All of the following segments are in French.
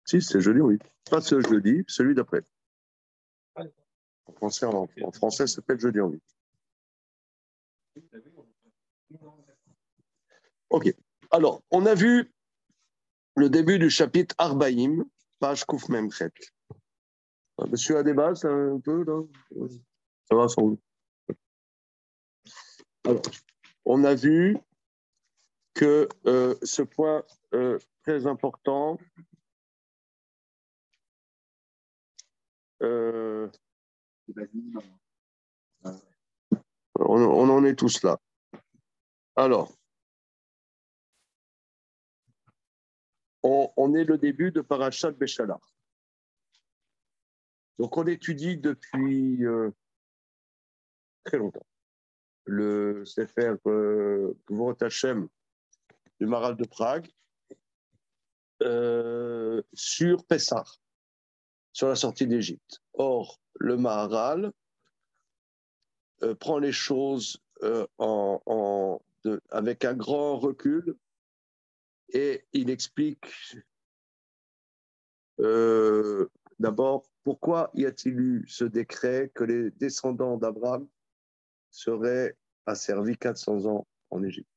Si, c'est jeudi, oui. Pas ce jeudi, celui d'après. En français, ça s'appelle jeudi en 8. Ok. Alors, on a vu le début du chapitre Arbaïm, page Kouf Memchet. Monsieur a des bases un peu, là? Ça va sans doute. Alors, on a vu que ce point très important, on en est tous là. Alors, on est le début de Parashat Béchalach. Donc, on étudie depuis très longtemps le Sefer Gvorot Hashem du Maharal de Prague sur Pessah, sur la sortie d'Égypte. Or, le Maharal prend les choses avec un grand recul et il explique d'abord pourquoi y a-t-il eu ce décret que les descendants d'Abraham seraient asservis 400 ans en Égypte,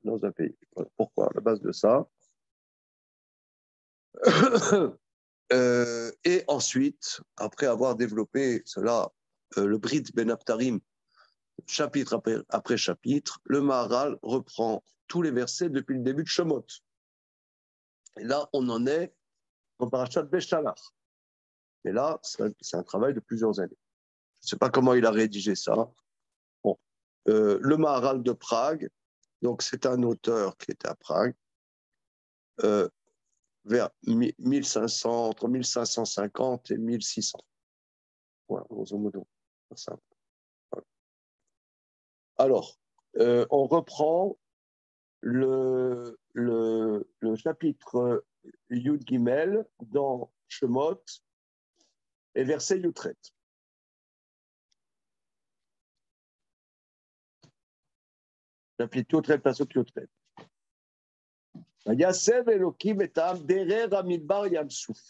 dans un pays. Voilà. Pourquoi? À la base de ça. Et ensuite, après avoir développé cela, le Brit Ben Abtarim, chapitre après chapitre, le Maharal reprend tous les versets depuis le début de Shemot. Et là, on en est en Parashat Béchalach. Et là, c'est un travail de plusieurs années. Je ne sais pas comment il a rédigé ça. Bon. Le Maharal de Prague, donc c'est un auteur qui était à Prague, vers 1500, entre 1550 et 1600. Voilà, grosso modo. Voilà. Alors, on reprend le chapitre Yud Gimel dans Shemot et verset Yutret. Chapitre Yutret, pasuk Yutret. Yasev Elokim et Am derer Amidbar Yamsouf.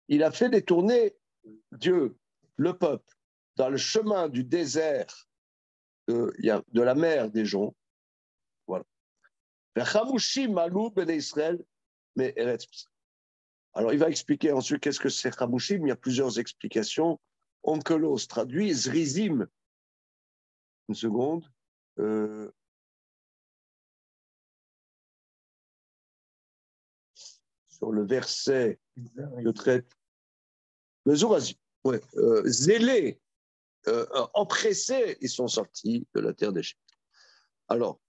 Il a fait détourner Dieu, le peuple, dans le chemin du désert de la mer des joncs. Voilà. Alors, il va expliquer ensuite qu'est-ce que c'est Chamushim. Il y a plusieurs explications. Onkelos traduit Zrizim. Une seconde. Sur le verset de traite. Mezourazi. Ouais. Zélés, empressés, ils sont sortis de la terre d'Égypte. Alors,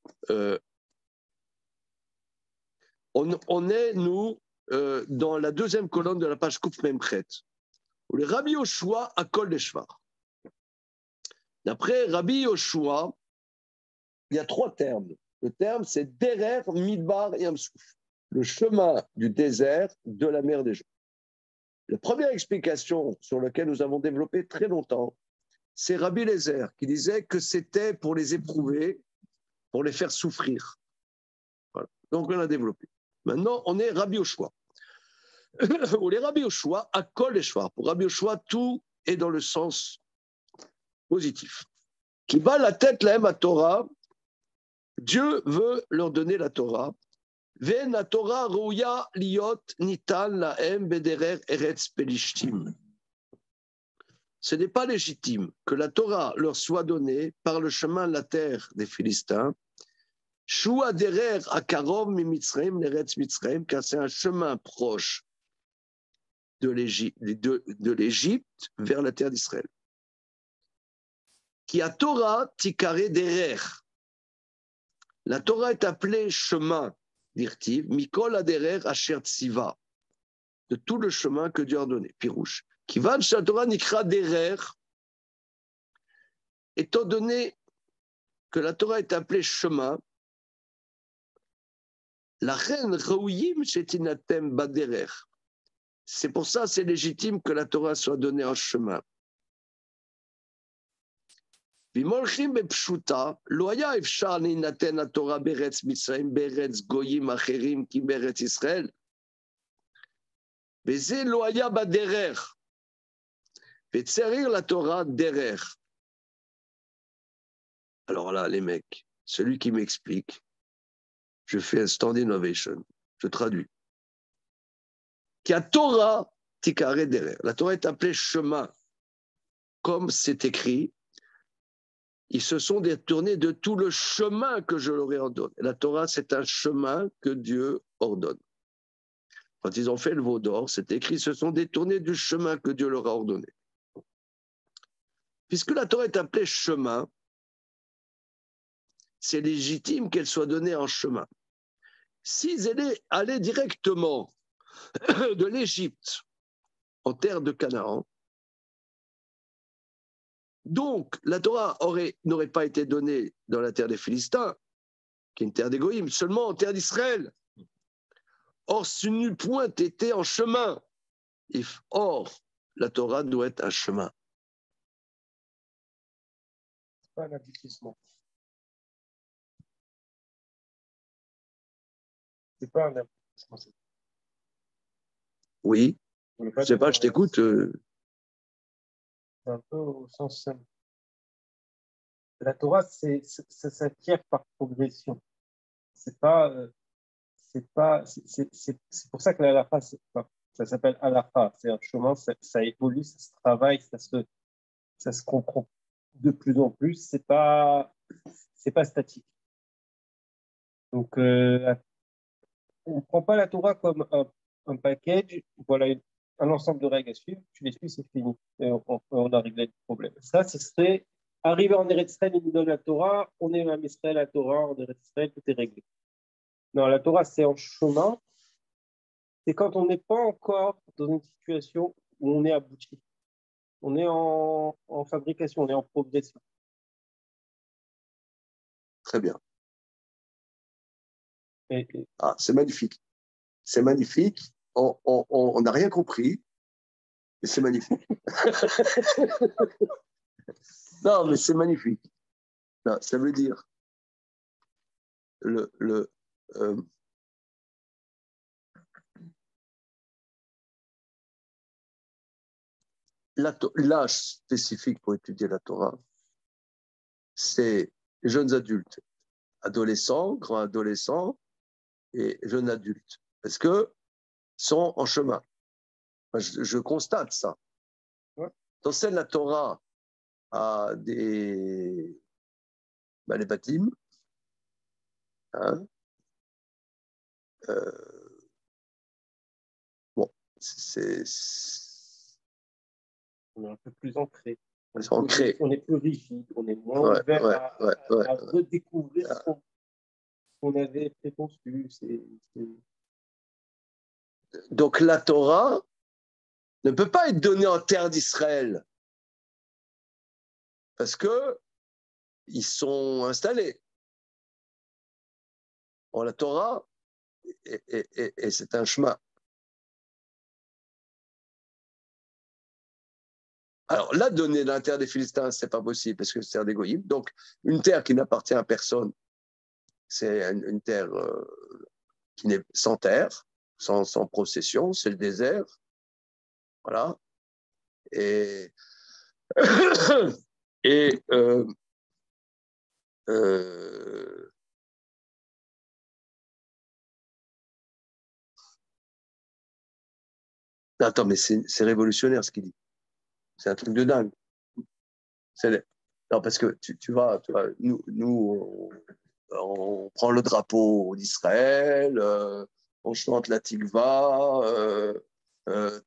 on est, nous, dans la deuxième colonne de la page Kouf Memchet, où le Rabbi Yoshua a Kol Leshvar. D'après Rabbi Yoshua, il y a trois termes. Le terme, c'est Derer Midbar Yamsouf, le chemin du désert de la mer des joncs. La première explication sur laquelle nous avons développé très longtemps, c'est Rabbi Lézer qui disait que c'était pour les éprouver, pour les faire souffrir. Voilà. Donc on a développé. Maintenant, on est Rabbi Yoshua. Ou les Rabbi Yoshua à Kol Leshvar. Pour Rabbi Yoshua, tout est dans le sens positif. Qui bat la tête la à Torah, Dieu veut leur donner la Torah. Ven la Torah rouya liot nitan laem bederer eretz pelishtim. Ce n'est pas légitime que la Torah leur soit donnée par le chemin de la terre des Philistins. Shua derer akarov mi Mitzrayim l'eretz Mitzrayim, car c'est un chemin proche de l'Égypte vers la terre d'Israël. Qui a Torah tikare derer. La Torah est appelée chemin, dirtiv, mikol aderer asher tziva, de tout le chemin que Dieu a donné. Pirouche. Qui va de Torah nikra derer, étant donné que la Torah est appelée chemin, la reine raouyim shetinatem baderer. C'est pour ça, c'est légitime que la Torah soit donnée en chemin. ואם הולכים בפשוטה, לא היה אפשר להינתן התורה בארץ מצרים, בארץ גויים אחרים, כי בארץ ישראל. וזה לא היה בדרך. וצריך לתורה דרך. Alors là, les mecs, celui qui m'explique, je fais un stand innovation, je traduis. Qui a Torah, tikare derrière. La Torah est appelée chemin. Comme c'est écrit, ils se sont détournés de tout le chemin que je leur ai ordonné. La Torah, c'est un chemin que Dieu ordonne. Quand ils ont fait le veau d'or, c'est écrit, ils se sont détournés du chemin que Dieu leur a ordonné. Puisque la Torah est appelée chemin, c'est légitime qu'elle soit donnée en chemin. S'ils allaient directement de l'Égypte en terre de Canaan, donc la Torah n'aurait pas été donnée dans la terre des Philistins, qui est une terre des Goïms, seulement en terre d'Israël. Or, ce n'eût point été en chemin. Or, la Torah doit être un chemin. C'est pas un aboutissement. C'est pas un aboutissement. Oui. Je ne sais pas, je t'écoute. C'est un peu au sens simple. La Torah, ça s'acquiert par progression. C'est pas, c'est pour ça que l'halakha, ça s'appelle halakha. C'est un chemin, ça évolue, ça se travaille, ça se comprend de plus en plus. C'est pas statique. Donc, on ne prend pas la Torah comme un package. Voilà un ensemble de règles à suivre. Tu les suis, c'est fini. Et on a réglé le problème. Ça, ce serait arriver en Eretz Israël, il nous donne la Torah. On est en Israël, la Torah, en Eretz Israël, tout est réglé. Non, la Torah, c'est en chemin. C'est quand on n'est pas encore dans une situation où on est abouti. On est en fabrication, on est en progression. Très bien. Et Ah, c'est magnifique. C'est magnifique. On n'a rien compris, mais c'est magnifique. Non, mais c'est magnifique. Non, ça veut dire l'âge spécifique pour étudier la Torah, c'est les jeunes adultes, adolescents, grands adolescents et jeunes adultes, parce que sont en chemin. Je constate ça. Ouais. T'enseignes la Torah à les baptêmes, hein, bon, on est un peu plus ancré. ancré. On est plus rigide, on est moins ouvert à redécouvrir ce qu'on avait préconçu. Donc la Torah ne peut pas être donnée en terre d'Israël parce que ils sont installés. Bon, la Torah, et c'est un chemin. Alors, la donner dans la terre des Philistins, c'est pas possible parce que c'est terre des Goïms. Donc, une terre qui n'appartient à personne, c'est une terre qui n'est sans terre, sans procession, c'est le désert. Voilà. Et attends, mais c'est révolutionnaire ce qu'il dit. C'est un truc de dingue. Non, parce que tu vois, nous on prend le drapeau d'Israël, on chante la Tikva,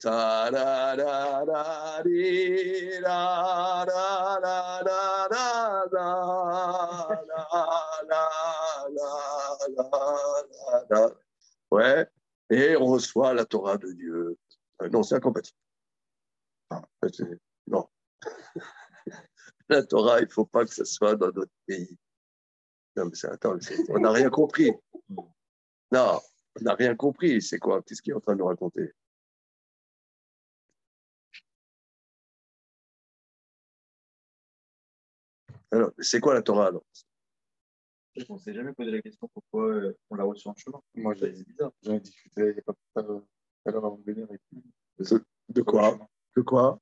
ta la la la li, la la la la la la la la. Ouais, et on reçoit la Torah de Dieu. Non, c'est incompatible. Non. La Torah, il ne faut pas que ce soit dans notre pays. Non, mais attends, on n'a rien compris. Non, on n'a rien compris. C'est quoi? Qu'est-ce qu'il est en train de nous raconter? Alors, c'est quoi la Torah alors? On ne s'est jamais posé la question pourquoi on l'a reçu en chemin. Moi, C'est bizarre. j'en ai discuté il n'y a pas tout à l'heure avant de venir avec lui. De quoi? De quoi?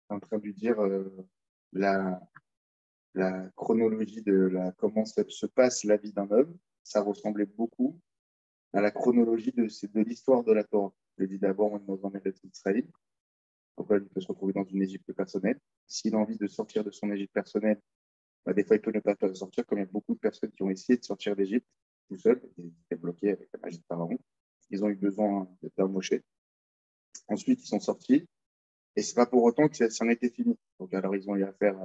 En train de lui dire la, la chronologie de comment se passe la vie d'un homme, ça ressemblait beaucoup à la chronologie de l'histoire de la Torah. Je dis d'abord, on est dans un Eretz Israël. Donc là, il peut se retrouver dans une Égypte personnelle. S'il a envie de sortir de son Égypte personnelle, bah, des fois, il peut ne pas sortir, comme il y a beaucoup de personnes qui ont essayé de sortir d'Égypte tout seuls, et ils étaient bloqués avec la magie de Pharaon. Ils ont eu besoin d'un Moshe. Ensuite, ils sont sortis, et c'est pas pour autant que ça en était fini. Donc, alors, ils ont eu affaire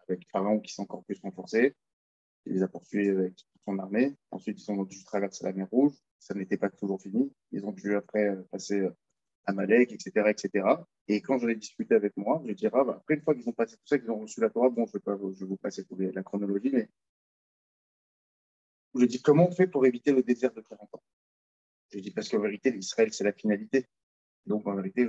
avec Pharaon qui s'est encore plus renforcé. Il les a poursuivis avec toute son armée. Ensuite, ils ont dû traverser la mer Rouge. Ça n'était pas toujours fini. Ils ont dû après passer Amalek, etc., etc. Et quand j'en ai discuté avec moi, je dis, bah, après, une fois qu'ils ont passé tout ça, qu'ils ont reçu la Torah, bon, je vais vous passer la chronologie, mais je dis, comment on fait pour éviter le désert de 40 ans? Je dis, parce qu'en vérité, l'Israël, c'est la finalité. Donc, en vérité,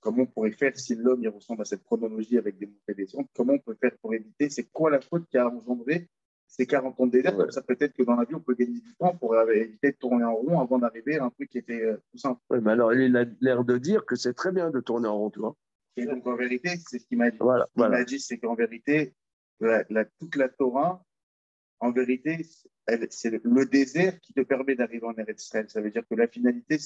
comment on pourrait faire si l'homme il ressemble à cette chronologie avec des montées et des descentes? Comment on peut faire pour éviter? C'est quoi la faute qui a engendré ces 40 ans de désert? Comme ça, peut-être que dans la vie, on peut gagner du temps pour éviter de tourner en rond avant d'arriver à un truc qui était tout simple. Oui, mais alors, il a l'air de dire que c'est très bien de tourner en rond, tu vois. Et donc, en vérité, c'est ce qu'il m'a dit. Voilà, Ce qu'il m'a dit, c'est qu'en vérité, toute la Torah, en vérité, c'est le désert qui te permet d'arriver en Eretz Israël. Ça veut dire que la finalité,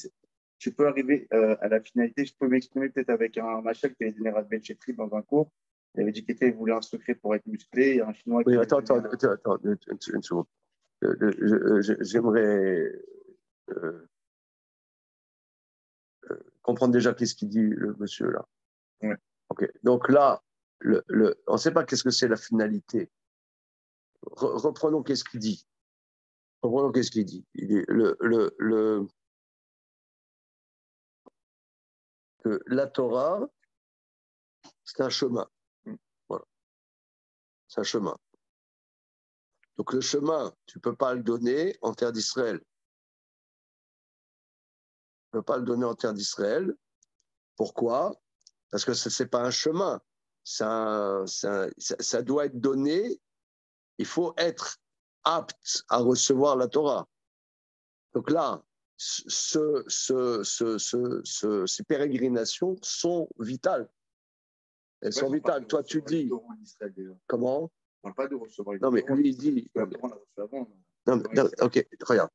tu peux arriver à la finalité. Je peux m'exprimer peut-être avec un machin qui avait donné à Ben Chetri dans un cours. Il avait dit qu'il voulait un secret pour être musclé. Il y a un Chinois qui. Oui, attends, une seconde. J'aimerais comprendre déjà qu'est-ce qu'il dit le monsieur là. Ouais. Ok. Donc là, on ne sait pas qu'est-ce que c'est la finalité. Reprenons qu'est-ce qu'il dit. Reprenons qu'est-ce qu'il dit. Il est la Torah, c'est un chemin. Voilà. C'est un chemin. Donc le chemin, tu ne peux pas le donner en terre d'Israël. Tu ne peux pas le donner en terre d'Israël. Pourquoi? Parce que ce n'est pas un chemin. Ça doit être donné. Il faut être apte à recevoir la Torah. Donc là, ces pérégrinations sont vitales. Elles sont vitales. Toi, tu dis. Comment? On ne parle pas de recevoir. Non, mais lui, il dit. Non, ok, regarde.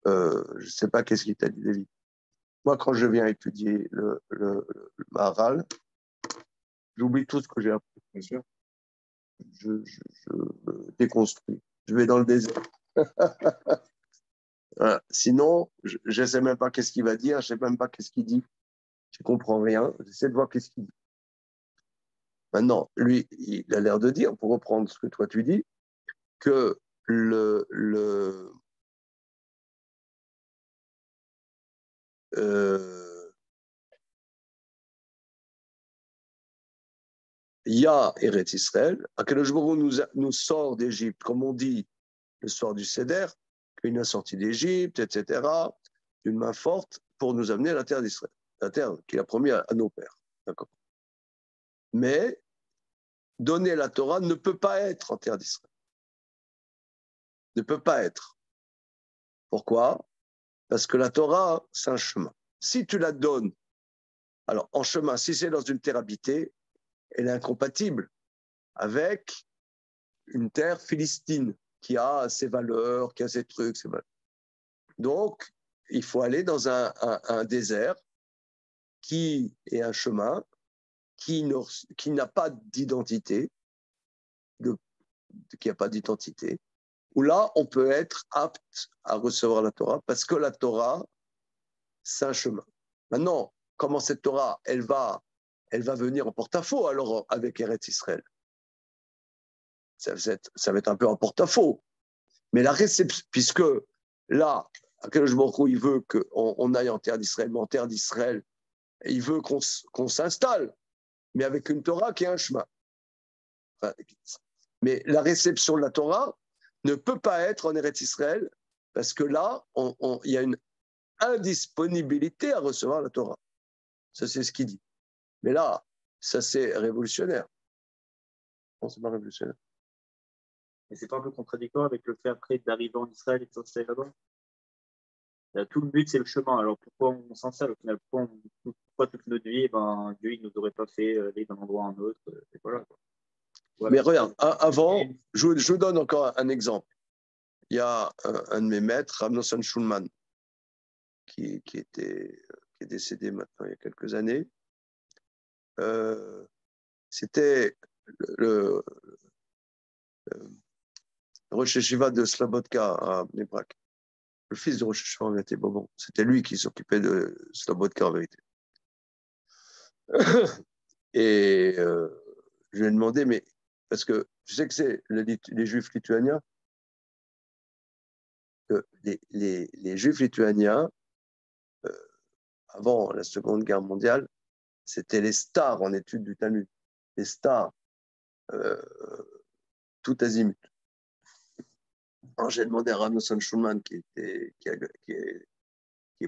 Je ne sais pas qu'est-ce qu'il t'a dit, David. Moi, quand je viens étudier le Maharal, j'oublie tout ce que j'ai appris. Bien sûr. Je me déconstruis. Je vais dans le désert. Voilà. Sinon, je ne sais même pas qu'est-ce qu'il va dire, je ne sais même pas qu'est-ce qu'il dit. Je ne comprends rien. J'essaie de voir qu'est-ce qu'il dit. Maintenant, lui, il a l'air de dire, pour reprendre ce que toi tu dis, que il y a Eretz Israël, Akadosh Baruch Hu nous sort d'Égypte, comme on dit le soir du Seder, qu'il nous a sorti d'Égypte, etc., d'une main forte, pour nous amener à la terre d'Israël, la terre qu'il a promis à nos pères. D'accord. Mais donner la Torah ne peut pas être en terre d'Israël. Ne peut pas être. Pourquoi? Parce que la Torah, c'est un chemin. Si tu la donnes, alors en chemin, si c'est dans une terre habitée, elle est incompatible avec une terre philistine qui a ses valeurs, qui a ses trucs, ses valeurs. Donc, il faut aller dans un désert qui est un chemin qui n'a pas d'identité, qui n'a pas d'identité, où là, on peut être apte à recevoir la Torah, parce que la Torah, c'est un chemin. Maintenant, comment cette Torah, elle va venir en porte-à-faux alors avec Eretz Israël? Ça va être un peu en porte-à-faux. Mais la réception, puisque là, Akadosh Baruch Hu, il veut qu'on aille en terre d'Israël, mais en terre d'Israël, il veut qu'on s'installe, mais avec une Torah qui est un chemin. Enfin, mais la réception de la Torah ne peut pas être en Eretz Israël, parce que là, il y a une indisponibilité à recevoir la Torah. Ça, c'est ce qu'il dit. Mais là, ça, c'est révolutionnaire. Non, c'est pas révolutionnaire. Mais c'est pas un peu contradictoire avec le fait après d'arriver en Israël et de s'installer là-bas? Tout le but, c'est le chemin. Alors pourquoi on s'installe au final? Pourquoi toute notre vie, ben, Dieu il nous aurait pas fait aller d'un endroit à un autre, et voilà, quoi. Voilà. Mais regarde, avant, je vous donne encore un exemple. Il y a un de mes maîtres, Rav Nosson Schulman, qui est décédé maintenant il y a quelques années. C'était le Rosh Yeshiva de Slobodka à Bnei Brak. Le fils de Rosh Yeshiva était Bobon. C'était lui qui s'occupait de Slobodka en vérité. Et je lui ai demandé, mais parce que tu sais que c'est les Juifs lituaniens, que les Juifs lituaniens, avant la Seconde Guerre mondiale, c'était les stars en études du Talmud, les stars, tout azimut. Alors j'ai demandé à Rav Nosson Schulman, qui est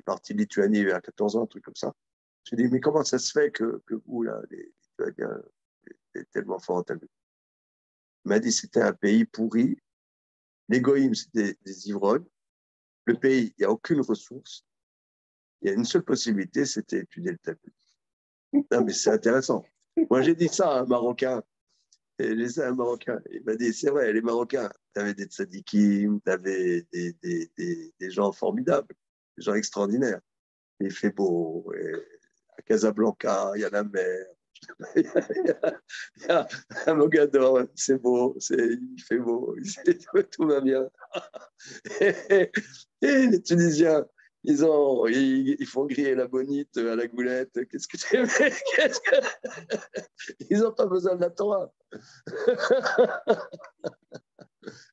parti de Lituanie il y a 14 ans, un truc comme ça. Je lui ai dit, mais comment ça se fait que vous, là, les Lituaniens, êtes tellement forts en Talmud? Il m'a dit, c'était un pays pourri, les goïms, c'était des ivrognes, le pays, il n'y a aucune ressource, il y a une seule possibilité, c'était étudier le Talmud. Non, mais c'est intéressant. Moi, j'ai dit ça à un Marocain, et j'ai dit ça à un Marocain. Il m'a dit, c'est vrai, les Marocains, tu avais des tzadikim, tu avais des gens formidables, des gens extraordinaires. Il fait beau, et à Casablanca, il y a la mer, il y a un Mogador, c'est beau, il fait beau, tout va bien. Et les Tunisiens, ils font griller la bonite à la goulette. Qu'est-ce que tu Ils n'ont pas besoin de la Torah.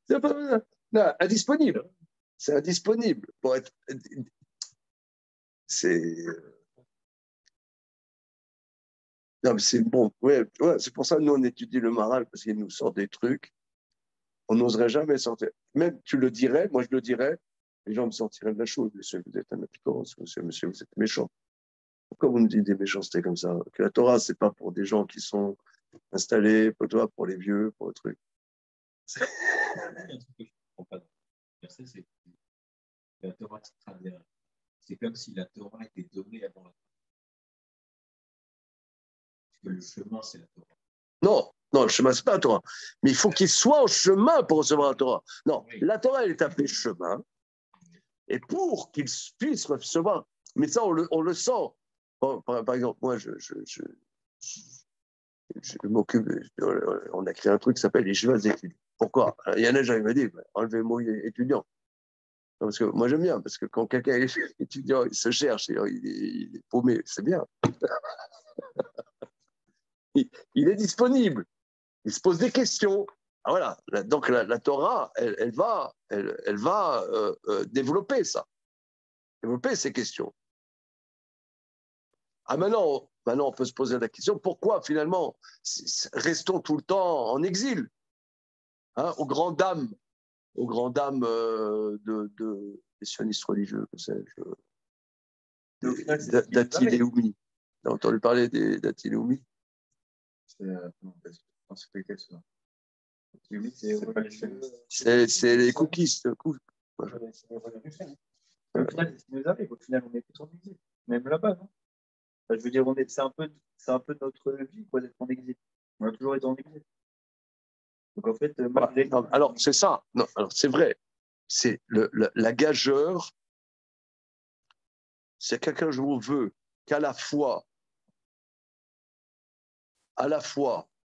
Ils n'ont pas besoin. Non, indisponible. C'est indisponible pour être. C'est. Non, mais c'est bon. Ouais, c'est pour ça que nous, on étudie le Maral, parce qu'il nous sort des trucs. On n'oserait jamais sortir. Même tu le dirais, moi je le dirais, les gens me sortiraient de la chose. Monsieur, vous êtes un apicos, monsieur, vous êtes méchant. Pourquoi vous me dites des méchancetés comme ça? Que la Torah, c'est pas pour des gens qui sont installés, pour les vieux, pour le truc. Un truc que je ne comprends pas dans le verset, c'est que la Torah, c'est comme si la Torah était donnée avant la Torah. Parce que le chemin, c'est la Torah. Non, non, le chemin, c'est pas la Torah. Mais il faut qu'il soit en chemin pour recevoir la Torah. Non, oui. La Torah, elle est appelée chemin. Et pour qu'il puisse recevoir, mais ça, on le sent. Bon, par exemple, moi, je m'occupe, on a créé un truc qui s'appelle les Yeshivas d'études. Pourquoi? Il y en a, j'avais me dit, enlevez le mot étudiant. Parce que moi, j'aime bien, parce que quand quelqu'un est étudiant, il se cherche, il est paumé, c'est bien. Il est disponible. Il se pose des questions. Ah, voilà. Donc la Torah, elle va développer ça, développer ces questions. Ah, maintenant, on peut se poser la question, pourquoi finalement restons tout le temps en exil, hein, aux grandes dames des sionistes religieux, que sais-je, d'Atil et Oumi. T'as entendu parler d'Atil et Oumi? C'est les cookies. Au final, c'est ce qui nous arrive. Au final, on est tous en exil. Même là-bas, non? Enfin, je veux dire, c'est un peu notre vie, quoi, d'être en exil. On a toujours été en exil. Donc en fait, malgré... Non, alors c'est ça. Non, alors c'est vrai. C'est la gageure. C'est quelqu'un je vous veux qu'à la fois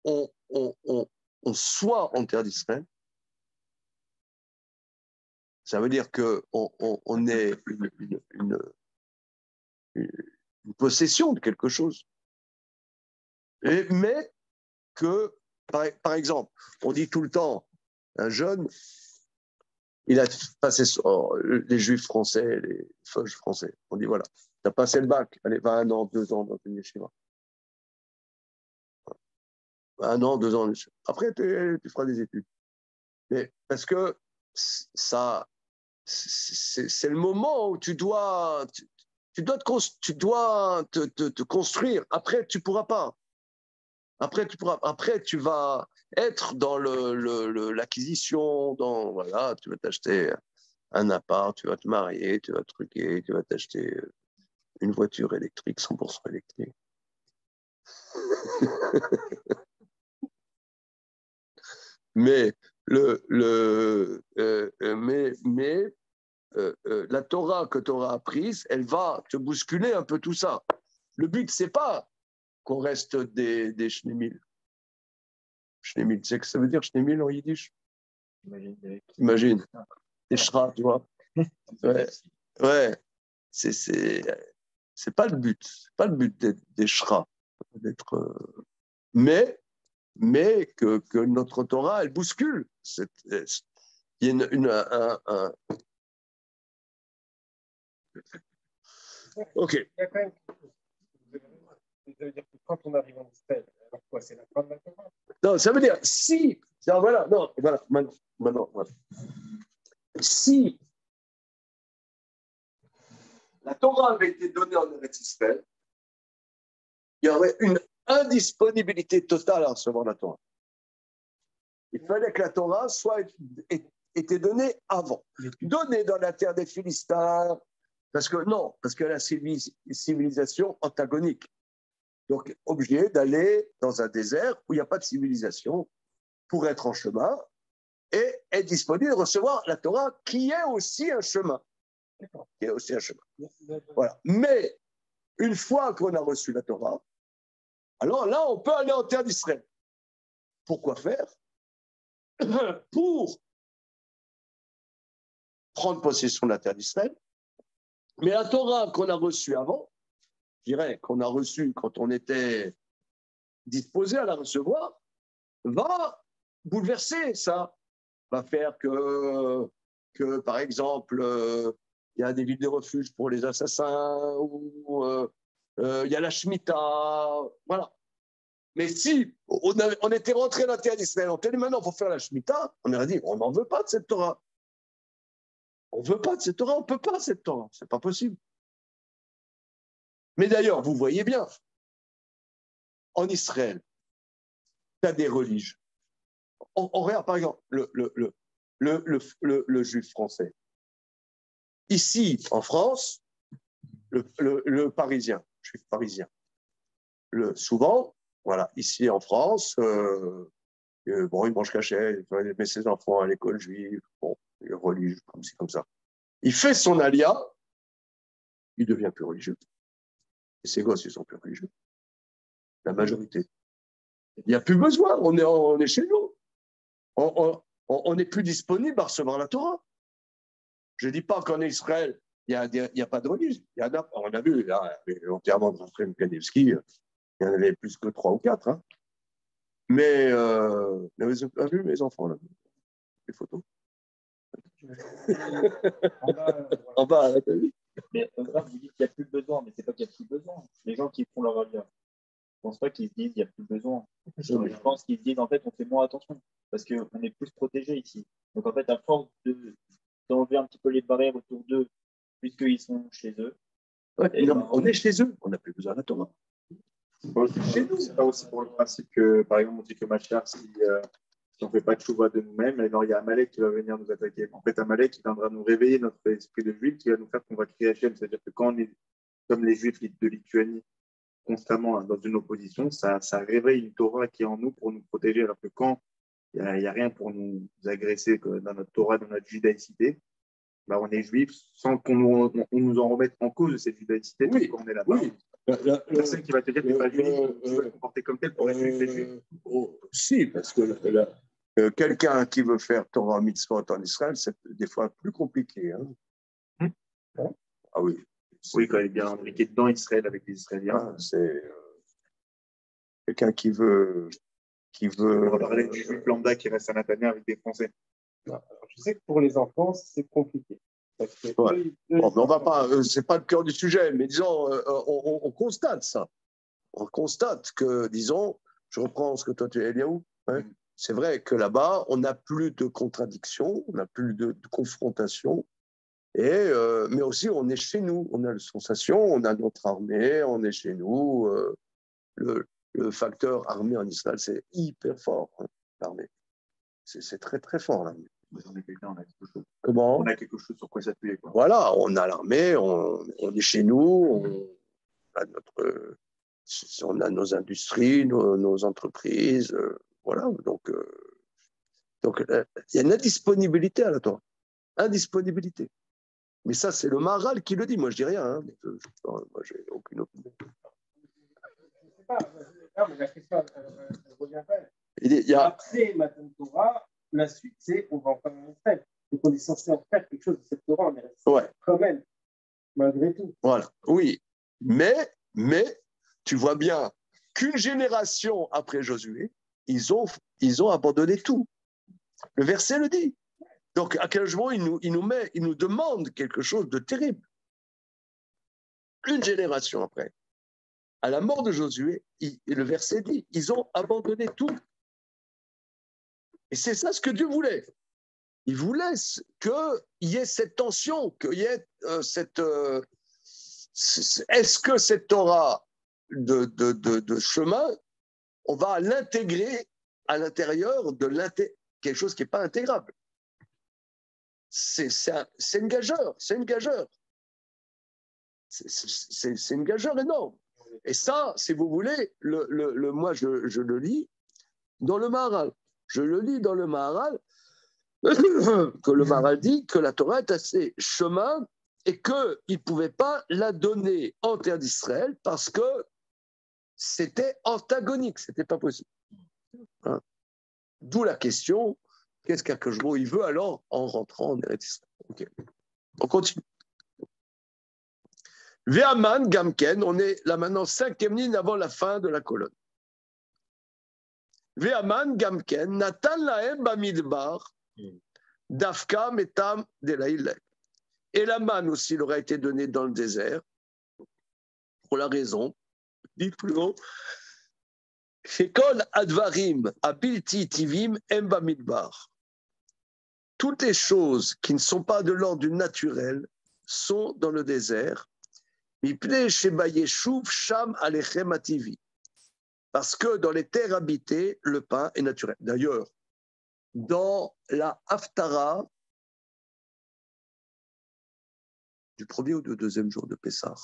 on soit en terre d'Israël. Ça veut dire qu'on ait une possession de quelque chose. Mais que, par exemple, on dit tout le temps, un jeune, il a passé les juifs français, les feuges français. On dit voilà, tu as passé le bac, allez, va 1 an, 2 ans dans une yeshiva. 1 an, 2 ans. Après, tu feras des études. Mais parce que ça, c'est le moment où tu dois te construire. Après, tu pourras pas. Après, tu vas être dans l'acquisition, voilà, tu vas t'acheter un appart, tu vas te marier, tu vas truquer, tu vas t'acheter une voiture électrique, 100% électrique. Mais la Torah que tu auras apprise, elle va te bousculer un peu tout ça. Le but, c'est pas qu'on reste des shnemil. Shnemil, tu sais ce que ça veut dire, shnemil en yiddish? Imagine. Des shra, tu vois. Ouais. C'est pas le but. C'est pas le but d'être des shra. Mais que notre Torah, elle bouscule. Il y a OK. Il y a quand même. Ça veut dire que quand on arrive en Israël, alors quoi, c'est la fin de la Torah? Non, ça veut dire si. Voilà, non, voilà, maintenant, voilà. Si la Torah avait été donnée en Eretz Israël, il y aurait une indisponibilité totale à recevoir la Torah. Il fallait que la Torah était donnée avant. Donnée dans la terre des Philistins, parce que la civilisation antagonique. Donc, obligé d'aller dans un désert où il n'y a pas de civilisation pour être en chemin et être disponible de recevoir la Torah qui est aussi un chemin. Qui est aussi un chemin. Voilà. Mais une fois qu'on a reçu la Torah, alors là, on peut aller en terre d'Israël. Pourquoi faire? Pour prendre possession de la terre d'Israël. Mais la Torah qu'on a reçue avant, je dirais qu'on a reçue quand on était disposé à la recevoir, va bouleverser ça. Va faire que par exemple, il y a des villes de refuge pour les assassins, ou il y a la Shemitah, voilà. Mais si on était rentré dans la terre d'Israël, on était dit maintenant, il faut faire la Shemitah, on aurait dit, on n'en veut pas de cette Torah. On ne veut pas de cette Torah, on ne peut pas cette Torah, c'est pas possible. Mais d'ailleurs, vous voyez bien, en Israël, tu as des religions. On regarde par exemple le juif français. Ici, en France, le parisien, juif parisien. Souvent, voilà, ici en France, il mange cachet, il met ses enfants à l'école juive, bon, il est religieux, comme ci, comme ça. Il fait son alia, il devient plus religieux. Et ses gosses, ils sont plus religieux. La majorité. Il n'y a plus besoin, on est chez nous. On n'est plus disponible à recevoir la Torah. Je ne dis pas qu'en Israël, il n'y a pas de religion. On a vu, là, l'enterrement de Raphaël Kanevski, il y en avait plus que 3 ou 4. Hein. Mais vous avez pas vu mes enfants, là, les photos en bas, là, t'as vu? Mais vous dites qu'il n'y a plus besoin, mais ce n'est pas qu'il n'y a plus besoin. Les gens qui font leur alia, je ne pense pas qu'ils se disent qu'il n'y a plus besoin. Je pense qu'ils se disent en fait on fait moins attention parce qu'on est plus protégé ici. Donc en fait, à force d'enlever un petit peu les barrières autour d'eux, puisqu'ils sont chez eux. Ouais, non, on est chez eux, on n'a plus besoin de la Torah. C'est pas aussi pour le principe que, par exemple, on dit que Machar, si on ne fait pas de chouva de nous-mêmes, alors il y a Amalek qui va venir nous attaquer. En fait, Amalek, il viendra nous réveiller notre esprit de juif, qui va nous faire qu'on va crier Hachem. C'est-à-dire que quand on est comme les juifs de Lituanie, constamment dans une opposition, ça réveille une Torah qui est en nous pour nous protéger. Alors que quand il n'y a rien pour nous agresser dans notre Torah, dans notre judaïcité, bah on est juif sans qu'on nous en remette en cause de cette judaïcité. Oui, quand on est là-bas. Oui. La personne qui va te dire que tu n'es pas juif, tu vas te comporter comme tel pour être juif. Si, parce que quelqu'un qui veut faire Torah mitzvot en Israël, c'est des fois plus compliqué. Hein. Ah oui. Oui, quand il est bien imbriqué dans Israël avec les Israéliens. C'est quelqu'un qui veut. On va parler du juif lambda qui reste à Nathanaël avec des Français. Alors, je sais que pour les enfants, c'est compliqué. Parce que ouais. Bon, mais on va pas, c'est pas le cœur du sujet, mais disons, on constate ça. On constate que, disons, je reprends ce que toi tu es, Eliaou, hein, c'est vrai que là-bas, on n'a plus de contradictions, on n'a plus de confrontation, mais aussi on est chez nous, on a la sensation, on a notre armée, on est chez nous. Le facteur armée en Israël, c'est hyper fort. Hein. l'armée. C'est très, très fort, l'armée. On est quelqu'un, on a quelque chose. Comment? On a quelque chose sur quoi s'appuyer. Voilà, on a l'armée, on est chez nous, on a nos industries, nos entreprises, voilà. Donc, il y a une indisponibilité à la Torah. Indisponibilité. Mais ça, c'est le Maharal qui le dit. Moi, je dis rien. Hein. Moi, j'ai aucune opinion. Je ne sais pas. Non, mais la question, elle revient pas. Il y a... Après Matan Torah, la suite, c'est on va en faire un fait. Donc, on est censé en faire quelque chose de cette Torah. On est resté quand même, malgré tout. Voilà. Oui. Mais, tu vois bien qu'une génération après Josué, ils ont abandonné tout. Le verset le dit. Donc, à quel moment il nous demande quelque chose de terrible. Une génération après, à la mort de Josué, le verset dit, ils ont abandonné tout. Et c'est ça ce que Dieu voulait. Il voulait qu'il y ait cette tension, qu'il y ait cette... est-ce que cette Torah de chemin, on va l'intégrer à l'intérieur de quelque chose qui n'est pas intégrable? C'est une gageure, c'est une gageure. C'est une gageure énorme. Et ça, si vous voulez, moi, je le lis dans le Maharal. Je le lis dans le Maharal, que le Maharal dit que la Torah est assez chemin et qu'il ne pouvait pas la donner en terre d'Israël parce que c'était antagonique, ce n'était pas possible. Hein? D'où la question, qu'est-ce qu'Akadosh il veut alors en rentrant en Eretz Israël? Okay. On continue. Ve'aman Gamken, on est là maintenant 5e ligne avant la fin de la colonne. Ve'aman Gamken, Natan lahem bamidbar, Dafka metam delaïlek. Et la manne aussi leur a été donnée dans le désert, pour la raison, dit plus haut, Shekol advarim abilti tivim em bamidbar. Toutes les choses qui ne sont pas de l'ordre du naturel sont dans le désert. Parce que dans les terres habitées, le pain est naturel. D'ailleurs, dans la Haftara du premier ou du deuxième jour de Pessah,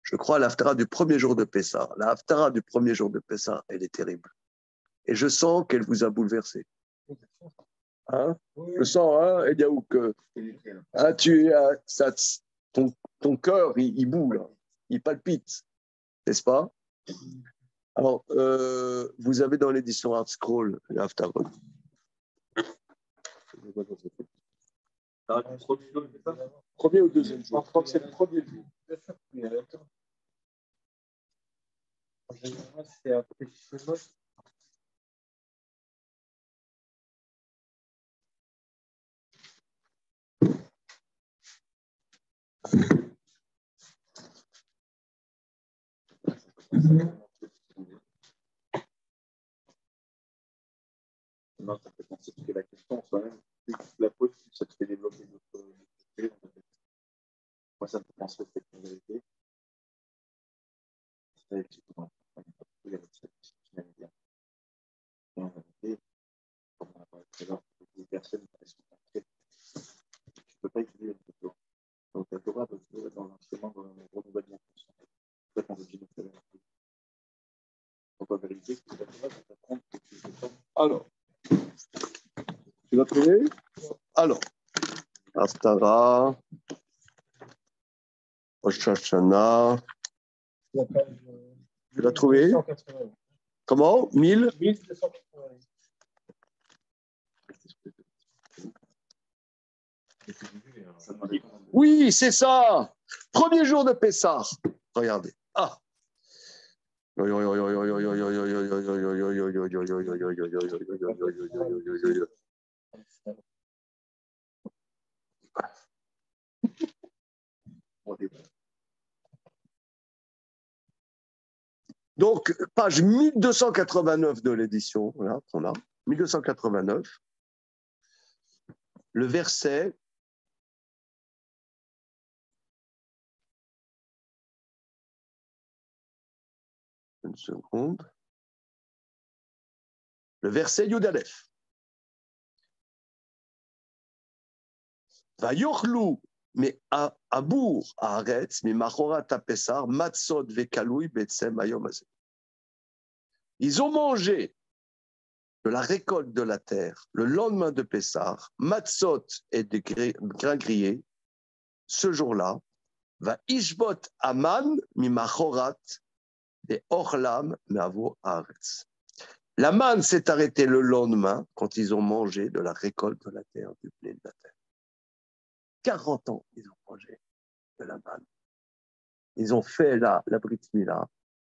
je crois à l'Haftara du premier jour de Pessah. La Haftara du premier jour de Pessah, elle est terrible. Et je sens qu'elle vous a bouleversé. Hein? Je sens, hein, Eliaou, que ton cœur, il boule, il palpite, n'est-ce pas? Alors, vous avez dans l'édition Art Scroll l'Haftarot. Premier ou deuxième jour? Je crois que c'est le premier jour. C'est après Shemot. Non, ça fait penser que la question, quand même, plus tu la poses, plus ça te fait développer d'autres. Moi, ça me fait penser au fait que la vérité, c'est avec il y a cette statistique qui m'aime bien. Et en vérité, comme on a parlé tout à l'heure, les personnes, elles sont entrées. Tu ne peux pas étudier une Torah. Donc, la Torah doit être dans un chemin de renouvellement constant. C'est ça qu'on veut dire tout à l'heure. Donc, en vérité, la Torah va t'apprendre que tu fais pas. Alors, tu l'as trouvé? Alors, Haftara, Rosh Hashanah. Tu l'as trouvé? 1280. Comment? 1280. Oui, c'est ça. Premier jour de Pessah. Regardez. Ah. Donc, page 1289 de l'édition, voilà, qu'on a, 1289, le verset une seconde. Le verset Yud Aleph. Vayochlu mais Abour Haaretz, mais Machorat Apessar, Matzot Vekaloui Betsem Ayom Hazeh. Ils ont mangé de la récolte de la terre le lendemain de Pessar, Matzot et des grains grillés, ce jour-là, va Ishbot Aman Mimachorat et Orlam Meavo Haaretz. La manne s'est arrêtée le lendemain quand ils ont mangé de la récolte de la terre, du blé de la terre. 40 ans, ils ont mangé de la manne. Ils ont fait la Brit Mila,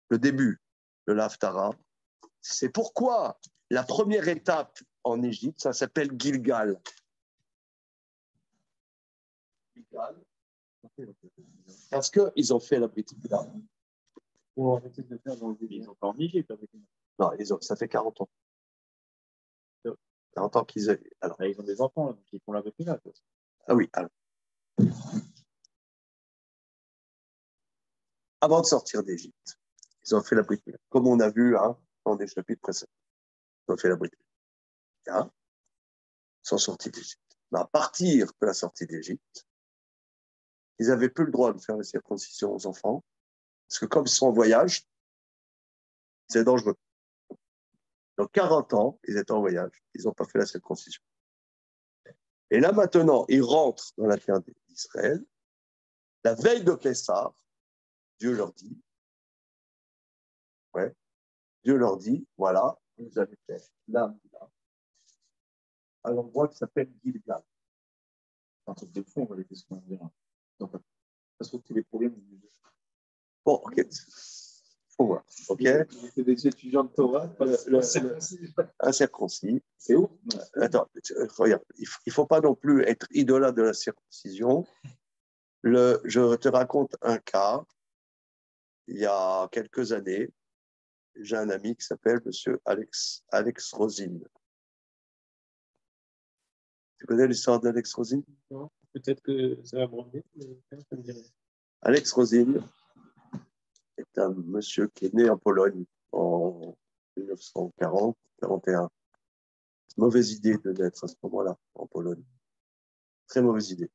le début de l'Haftara. C'est pourquoi la première étape en Égypte, ça s'appelle Gilgal. Parce qu'ils ont fait la Brit Mila. Pour arrêter de faire dans le début. Ils ont pas en Égypte avec nous. Non, ça fait 40 ans. 40 ans qu'ils ont. Alors, ils ont des enfants, donc ils font la Brit Mila. Ah oui, alors. Avant de sortir d'Égypte, ils ont fait la Brit Mila. Comme on a vu dans des chapitres précédents. Ils ont fait la Brit Mila. Ils sont sortis d'Égypte. Mais à partir de la sortie d'Égypte, ils n'avaient plus le droit de faire la circoncision aux enfants, parce que comme ils sont en voyage, c'est dangereux. Donc 40 ans, ils étaient en voyage, ils n'ont pas fait la circoncision. Et là maintenant, ils rentrent dans la terre d'Israël. La veille de Pessah, Dieu leur dit, voilà, vous avez fait là, à l'endroit qui s'appelle Gilgal. Un truc de fond, qu'est-ce qu'on dira. Donc, ça se trouve que les problèmes. Bon, ok. Faut voir. Ok. C'est des étudiants de Torah. Un circoncis. C'est où? Attends, regarde, il ne faut pas non plus être idolâtre de la circoncision. Je te raconte un cas. Il y a quelques années, j'ai un ami qui s'appelle monsieur Alex Rosine. Tu connais l'histoire d'Alex Rosine? Non, peut-être que ça va me revenir, mais ça me dirait. Alex Rosine est un monsieur qui est né en Pologne en 1940-41. Mauvaise idée de naître à ce moment-là en Pologne. Très mauvaise idée.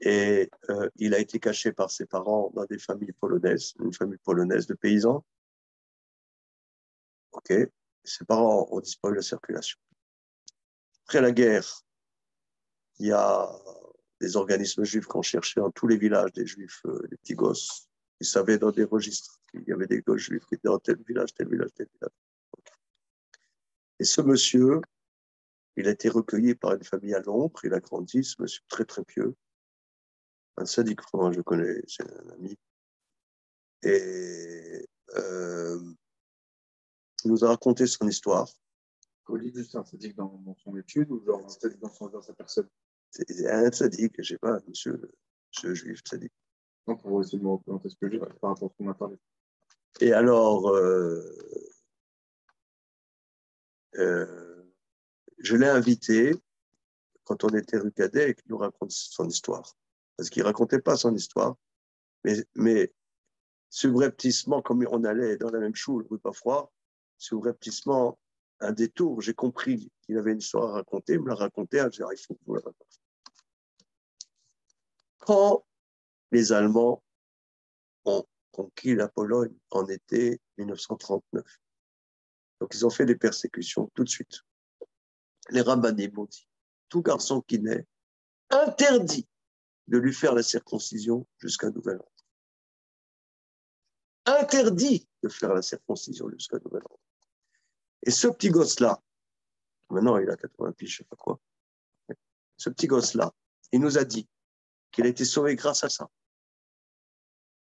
Et il a été caché par ses parents dans des familles polonaises, une famille polonaise de paysans. Ok. Ses parents ont disparu de la circulation. Après la guerre, il y a des organismes juifs qui ont cherché dans tous les villages des juifs, des petits gosses. Ils savaient dans des registres qu'il y avait des gosses juifs qui étaient dans tel village, tel village, tel village. Et ce monsieur, il a été recueilli par une famille à Londres. Il a grandi, ce monsieur très très pieux. Un sadique, vraiment, je connais, c'est un ami. Et il nous a raconté son histoire. Colline, c'est un sadique dans son étude ou genre un sadique dans sa personne? C'est un sadique, je ne sais pas, monsieur juif sadique. Donc, on va essayer de me représenter ce que j'ai par rapport à ce qu'on a parlé. Et alors, je l'ai invité quand on était rue Cadet et qu'il nous raconte son histoire. Parce qu'il ne racontait pas son histoire, mais subrepticement, comme on allait dans la même choule, rue Paffroy, subrepticement, un détour, j'ai compris qu'il avait une histoire à raconter, il me l'a raconté, il faut que vous la racontiez. Quand les Allemands ont conquis la Pologne en été 1939, donc ils ont fait des persécutions tout de suite. Les rabbinim m'ont dit, tout garçon qui naît, interdit de lui faire la circoncision jusqu'à nouvel ordre. Interdit de faire la circoncision jusqu'à nouvel ordre. Et ce petit gosse-là, maintenant il a 80 piges, je ne sais pas quoi, ce petit gosse-là, il nous a dit qu'il a été sauvé grâce à ça.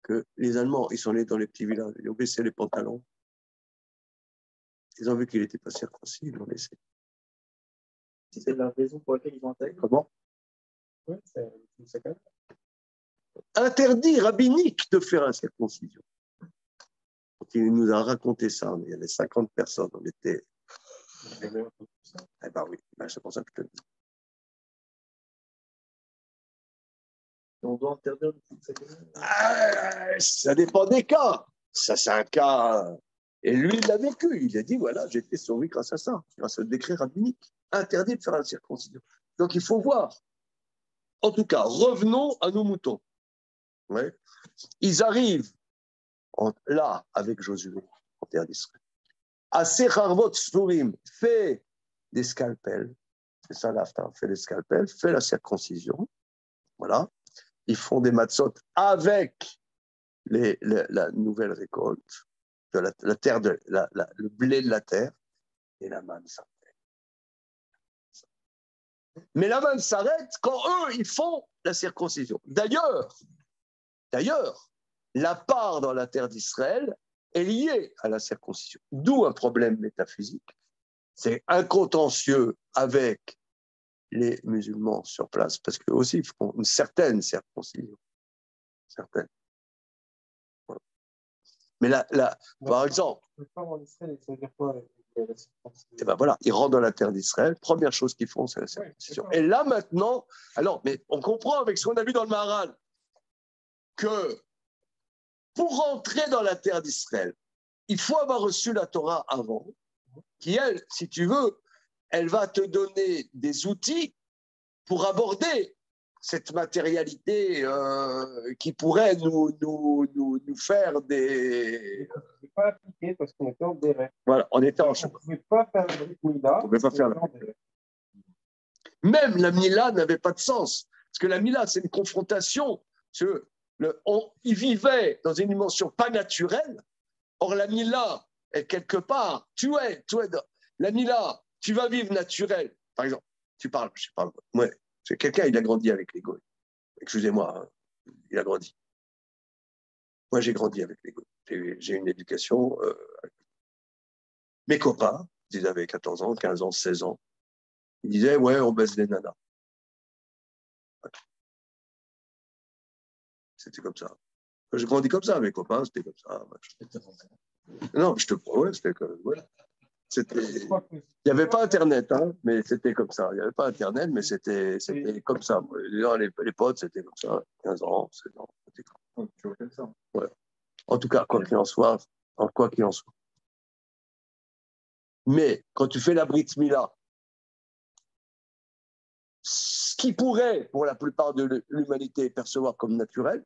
Que les Allemands, ils sont allés dans les petits villages, ils ont baissé les pantalons, ils ont vu qu'il n'était pas circoncis, ils l'ont laissé. C'est la raison pour laquelle ils ont attaqué. Comment? Oui, c'est quand même. Interdit rabbinique de faire la circoncision. Donc, il nous a raconté ça, mais il y avait 50 personnes, on était. Eh ben oui, c'est pour ça que je te le dis. On doit interdire de Ça dépend des cas. Ça, c'est un cas Et lui, il l'a vécu. Il a dit, voilà, j'ai été sauvé grâce à ça, grâce au décret rabbinique. Interdit de faire la circoncision. Donc, il faut voir. En tout cas, revenons à nos moutons. Ouais. Ils arrivent là, avec Josué, en terre d'Israël. Assez Harvot Slurim fait des scalpels. C'est ça l'afta, fait des scalpels, fait la circoncision. Voilà. Ils font des matzot avec la nouvelle récolte, de la terre, le blé de la terre, et la manne s'arrête. Mais la manne s'arrête quand eux, ils font la circoncision. D'ailleurs, la part dans la terre d'Israël est liée à la circoncision. D'où un problème métaphysique. C'est un contentieux avec les musulmans sur place, parce qu'eux aussi font une certaine circoncision. Certaine. Voilà. Mais par exemple, et ben voilà, ils rentrent dans la terre d'Israël, première chose qu'ils font, c'est la circoncision. Et là maintenant, alors, mais on comprend avec ce qu'on a vu dans le Maharal, que pour rentrer dans la terre d'Israël, il faut avoir reçu la Torah avant, qui, elle, si tu veux, elle va te donner des outils pour aborder cette matérialité qui pourrait nous faire des... Je ne pas appliquer parce qu'on était en délai. Voilà, on était en... On ne pouvait pas faire le Mila. On ne pouvait pas faire Même la Mila n'avait pas de sens. Parce que la Mila, c'est une confrontation. Ils vivaient dans une dimension pas naturelle. Or, la Mila est quelque part, la Mila, tu vas vivre naturel. Par exemple, tu parles, je sais pas, ouais, c'est quelqu'un, il a grandi avec les Goïs. Excusez-moi, hein, il a grandi. Moi, j'ai grandi avec les Goïs. J'ai une éducation. Mes copains, ils avaient 14 ans, 15 ans, 16 ans. Ils disaient, ouais, on baisse les nanas. Ouais. C'était comme ça. J'ai grandi comme ça, mes copains, c'était comme ça. Non, je te promets, c'était comme voilà. Il n'y avait pas Internet, hein, mais c'était comme ça. Il n'y avait pas Internet, mais c'était comme ça. Les potes, c'était comme ça. 15 ans, 16 ans. Comme ça. Ouais. En tout cas, quoi qu'il en soit. Mais quand tu fais la Brit Mila, ce qui pourrait, pour la plupart de l'humanité, percevoir comme naturel,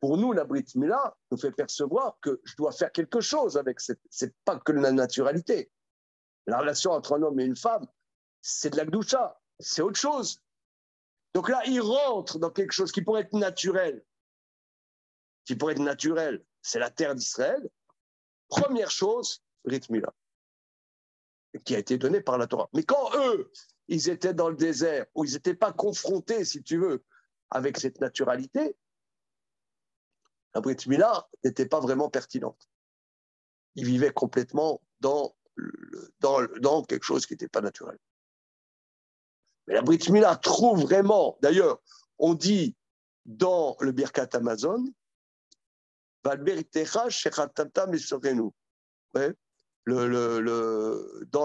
pour nous, la Brit Mila nous fait percevoir que je dois faire quelque chose avec c'est pas que la naturalité. La relation entre un homme et une femme, c'est de la gdoucha, c'est autre chose. Donc là, il rentre dans quelque chose qui pourrait être naturel. C'est la terre d'Israël. Première chose, Brit Mila, qui a été donnée par la Torah. Mais quand eux, ils étaient dans le désert, où ils n'étaient pas confrontés, si tu veux, avec cette naturalité, la Brit Mila n'était pas vraiment pertinente. Ils vivaient complètement dans quelque chose qui n'était pas naturel. Mais la Brit Mila trouve vraiment, d'ailleurs, on dit dans le Birkat Amazon, dans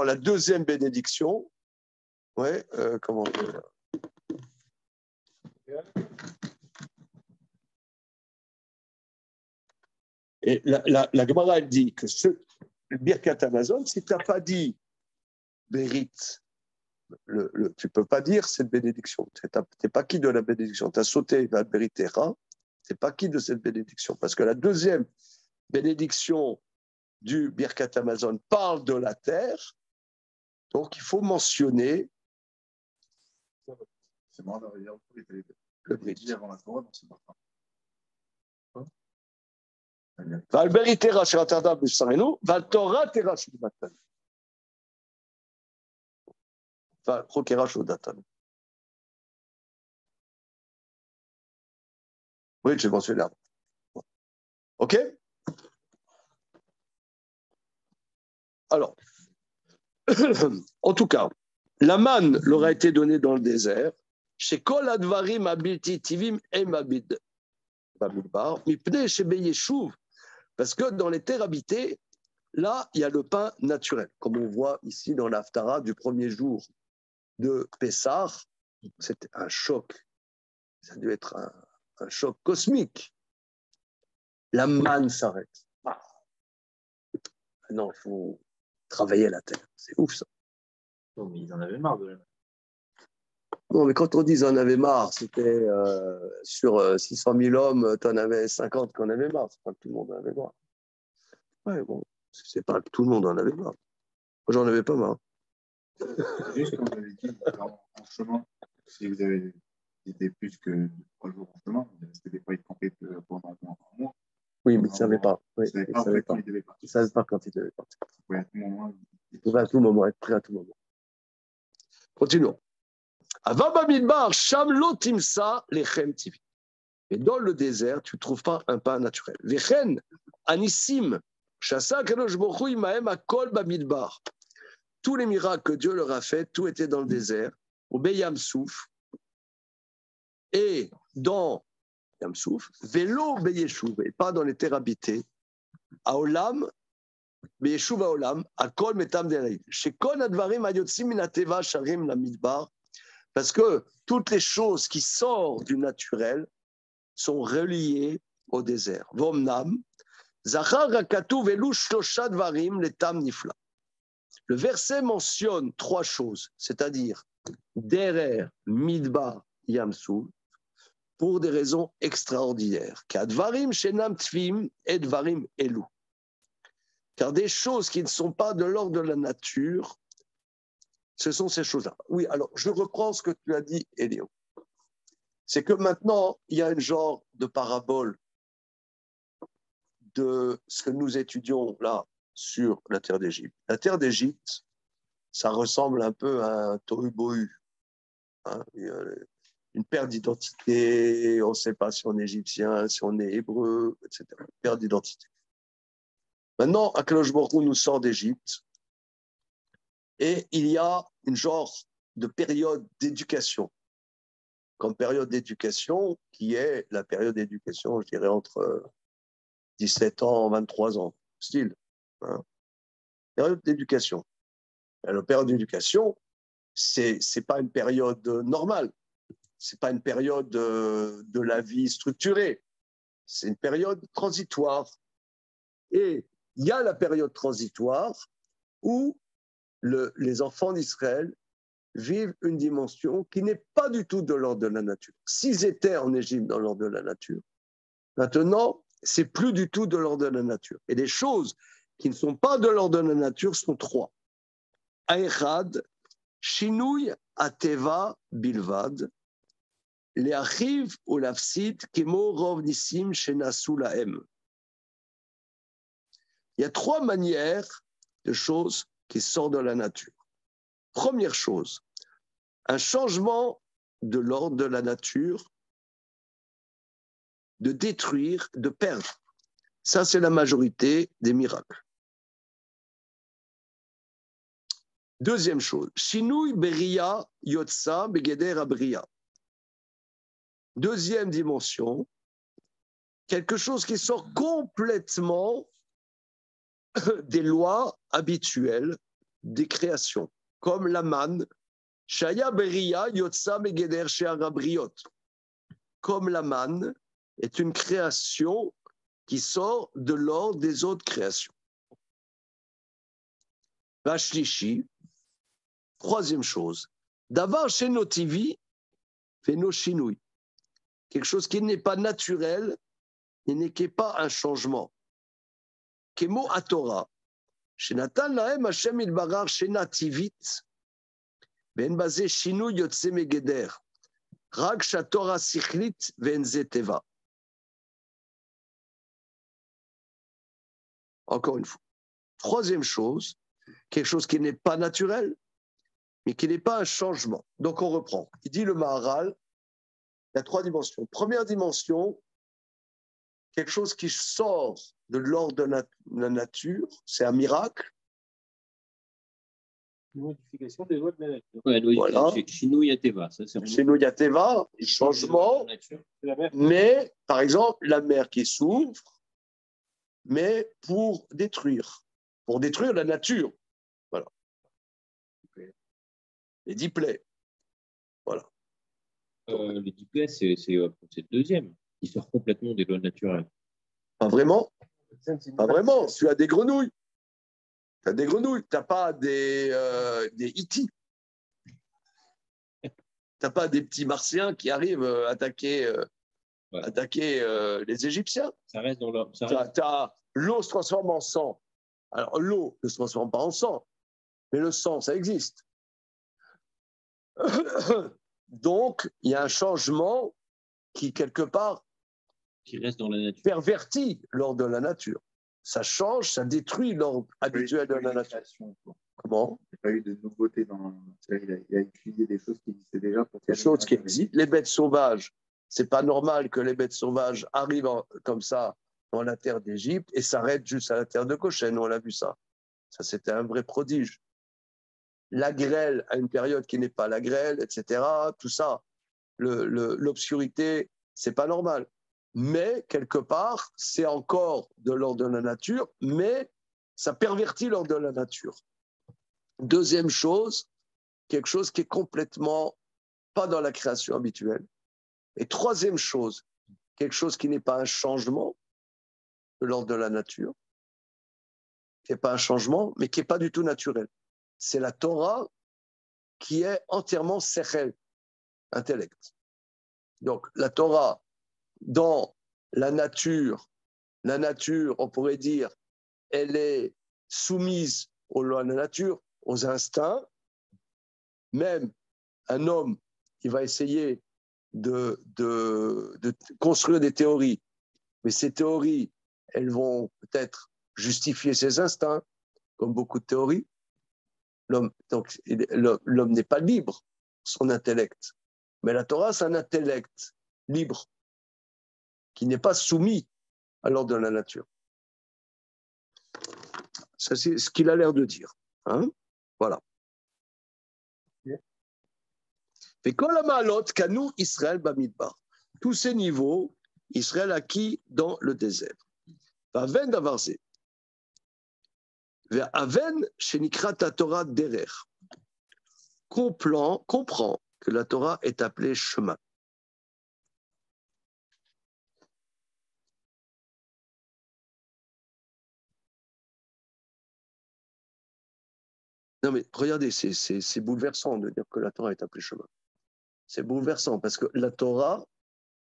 la deuxième bénédiction, comment dire, et la Gemara, elle dit que le Birkat Amazon, si tu n'as pas dit Bérit, tu ne peux pas dire cette bénédiction. Tu n'es pas qui de la bénédiction. Tu as sauté la Béritera, tu n'es pas qui de cette bénédiction. Parce que la deuxième bénédiction du Birkat Amazon parle de la terre, donc il faut mentionner c'est marrant d'ailleurs le Brit. avant la Torah, donc c'est pas Val Beritera chez Atardam Bishsarenu, Val Torah Tera chez Matan. Val Rokera chez Datan. Oui, j'ai mentionné avant. OK? Alors, en tout cas, la manne leur a été donnée dans le désert. Chez Kol Advarim Abilti Tivim et Mabid. Mipne chez Beyeshuv. Parce que dans les terres habitées, là, il y a le pain naturel. Comme on voit ici dans l'Haftara du premier jour de Pessah, c'était un choc. Ça a dû être un choc cosmique. La manne s'arrête. Non, il faut travailler la terre. C'est ouf, ça. Non, mais ils en avaient marre de la mer. Non, mais quand on dit en avait marre, c'était sur 600 000 hommes, tu en avais 50 qui en avaient marre. C'est pas que tout le monde en avait marre. Ouais, bon, c'est pas que tout le monde en avait marre. Moi, j'en avais pas marre. Juste comme vous avez dit, en chemin, si vous avez été plus que 3 jours en chemin, c'était des fois ils campaient pendant un mois. Oui, mais ils ne savaient pas. Oui, Ils ne savaient ils pas savaient quand pas. ils devaient Ils partir. ne savaient pas quand ils devaient partir. Oui, à tout moment. Ils pouvaient à tout moment être prêts à tout moment. Continuons. Avabamidbar, Shamlo Timsa, Lechem Tivi. Et dans le désert, tu ne trouves pas un pain naturel. Vechen, Anissim, Shasa Kadosh Baruch Hu Imahem Akol Bamidbar. Tous les miracles que Dieu leur a faits, tout était dans le désert, au Beyam Souf, et dans Yam Souf, Vélo Beyeshuv, et pas dans les terres habitées, à Olam, Beyeshuv à Olam, à Kol Metam Deraïd. Chez Kol Advarim Ayotsim Minateva Sharim Lamidbar, parce que toutes les choses qui sortent du naturel sont reliées au désert. Vomnam, Zachar Rakatu Velu Shlosha Dvarim Letam Nifla. Le verset mentionne 3 choses, c'est-à-dire Derer, Midbar, Yamsou, pour des raisons extraordinaires. Kadvarim Shenam Tvim et Dvarim Elu. Car des choses qui ne sont pas de l'ordre de la nature, ce sont ces choses-là. Oui, alors je reprends ce que tu as dit, Elio. C'est que maintenant, il y a un genre de parabole de ce que nous étudions là sur la terre d'Égypte. La terre d'Égypte, ça ressemble un peu à un tohu-bohu. Hein, une perte d'identité, on ne sait pas si on est égyptien, si on est hébreu, etc. Une perte d'identité. Maintenant, Akadosh Baruch Hu nous sort d'Égypte et il y a une genre de période d'éducation. Comme période d'éducation, qui est la période d'éducation, je dirais, entre 17 ans et 23 ans, style. Hein. Période d'éducation. La période d'éducation, c'est pas une période normale. C'est pas une période de la vie structurée. C'est une période transitoire. Et il y a la période transitoire où les enfants d'Israël vivent une dimension qui n'est pas du tout de l'ordre de la nature. S'ils étaient en Égypte dans l'ordre de la nature, maintenant, c'est plus du tout de l'ordre de la nature. Et les choses qui ne sont pas de l'ordre de la nature sont 3. Aechad, Shinouy Ateva Bilvad, Leachiv ou Lafsid, Kemo Rov Nissim Shenasu Lahem. Il y a 3 manières de choses qui sortent de la nature. Première chose, un changement de l'ordre de la nature, de détruire, de perdre. Ça, c'est la majorité des miracles. Deuxième chose, Shinui Beria Yotsa Begeder Abria. Deuxième dimension, quelque chose qui sort complètement des lois habituelles des créations, comme la manne, Shaya Beria Yotsa Begeder Shearabriot. Comme la manne est une création qui sort de l'ordre des autres créations. Vashlishi, troisième chose, d'avoir chez nos TV, fait nos chinouilles. Quelque chose qui n'est pas naturel et n'est pas un changement. Kemo à Torah. Chez Nathan Lahem Hashem Ilbarar chez Nativit. Ben basé Shinou Yotse Megeder. Rag Shatora Sichlit Venzeteva. Encore une fois. Troisième chose, quelque chose qui n'est pas naturel, mais qui n'est pas un changement. Donc on reprend. Il dit le Maharal, il y a 3 dimensions. Première dimension, quelque chose qui sort de l'ordre de la nature, c'est un miracle. Modification des lois de la nature. Ouais, oui, Voilà. Chez nous, il y a Teva. Chez nous, il y a Teva, changement, mais par exemple, la mer qui s'ouvre, mais pour détruire la nature. Voilà. Les 10 plaies. Voilà. Les 10 plaies, c'est le deuxième, qui sort complètement des lois naturelles. Pas vraiment. Pas vraiment. Tu as des grenouilles. Tu as des grenouilles, tu n'as pas des Hittites. Tu n'as pas des petits Martiens qui arrivent attaquer les Égyptiens. Ça reste dans leur. L'eau se transforme en sang. Alors, l'eau ne se transforme pas en sang, mais le sang, ça existe. Donc, il y a un changement qui, quelque part, Qui reste dans la nature. Pervertit l'ordre de la nature. Ça change, ça détruit l'ordre habituel de la nature. Comment ? Il n'y a pas eu de nouveauté dans. Il a utilisé des choses qui existaient déjà pour. Des choses qui existent. Les bêtes sauvages, c'est pas normal que les bêtes sauvages arrivent comme ça dans la terre d'Égypte et s'arrêtent juste à la terre de Goshen. On l'a vu ça. Ça, c'était un vrai prodige. La grêle à une période qui n'est pas la grêle, etc. Tout ça, l'obscurité, c'est pas normal. Mais quelque part, c'est encore de l'ordre de la nature, mais ça pervertit l'ordre de la nature. Deuxième chose, quelque chose qui est complètement pas dans la création habituelle. Et troisième chose, quelque chose qui n'est pas un changement de l'ordre de la nature, qui n'est pas un changement, mais qui n'est pas du tout naturel. C'est la Torah qui est entièrement sechel, intellect. Donc la Torah, dans la nature, on pourrait dire, elle est soumise aux lois de la nature, aux instincts. Même un homme qui va essayer de construire des théories, mais ces théories, elles vont peut-être justifier ses instincts, comme beaucoup de théories. L'homme n'est pas libre, son intellect. Mais la Torah, c'est un intellect libre, qui n'est pas soumis à l'ordre de la nature. Ça, c'est ce qu'il a l'air de dire. Hein? Voilà. Et quand la malote, Kanou, Israël, Bamidbar. Tous ces niveaux, Israël acquis dans le désert. Aven d'Avarze. Vers Aven, Shenikrat Torah Derer. Comprend que la Torah est appelée chemin. Non mais regardez, c'est bouleversant de dire que la Torah est appelée chemin. C'est bouleversant parce que la Torah,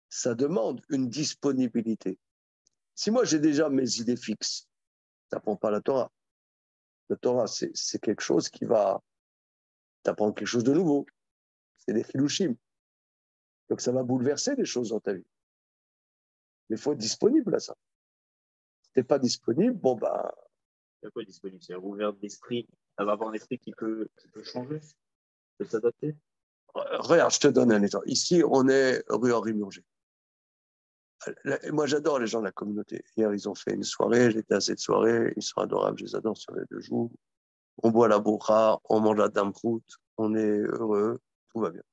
ça demande une disponibilité. Si moi j'ai déjà mes idées fixes, tu n'apprends pas la Torah. La Torah, c'est quelque chose qui va t'apprendre quelque chose de nouveau. C'est des chilouchim. Donc ça va bouleverser les choses dans ta vie. Mais il faut être disponible à ça. Si tu n'es pas disponible, bon bah. C'est quoi disponible? C'est ouvert d'esprit. Elle va avoir un esprit qui peut changer, qui peut s'adapter. Regarde, je te donne un exemple. Ici, on est rue Henri Murger. Moi, j'adore les gens de la communauté. Hier, ils ont fait une soirée. J'étais à cette soirée. Ils sont adorables. Je les adore sur les 2 jours. On boit la bourra, on mange la damprout, on est heureux, tout va bien.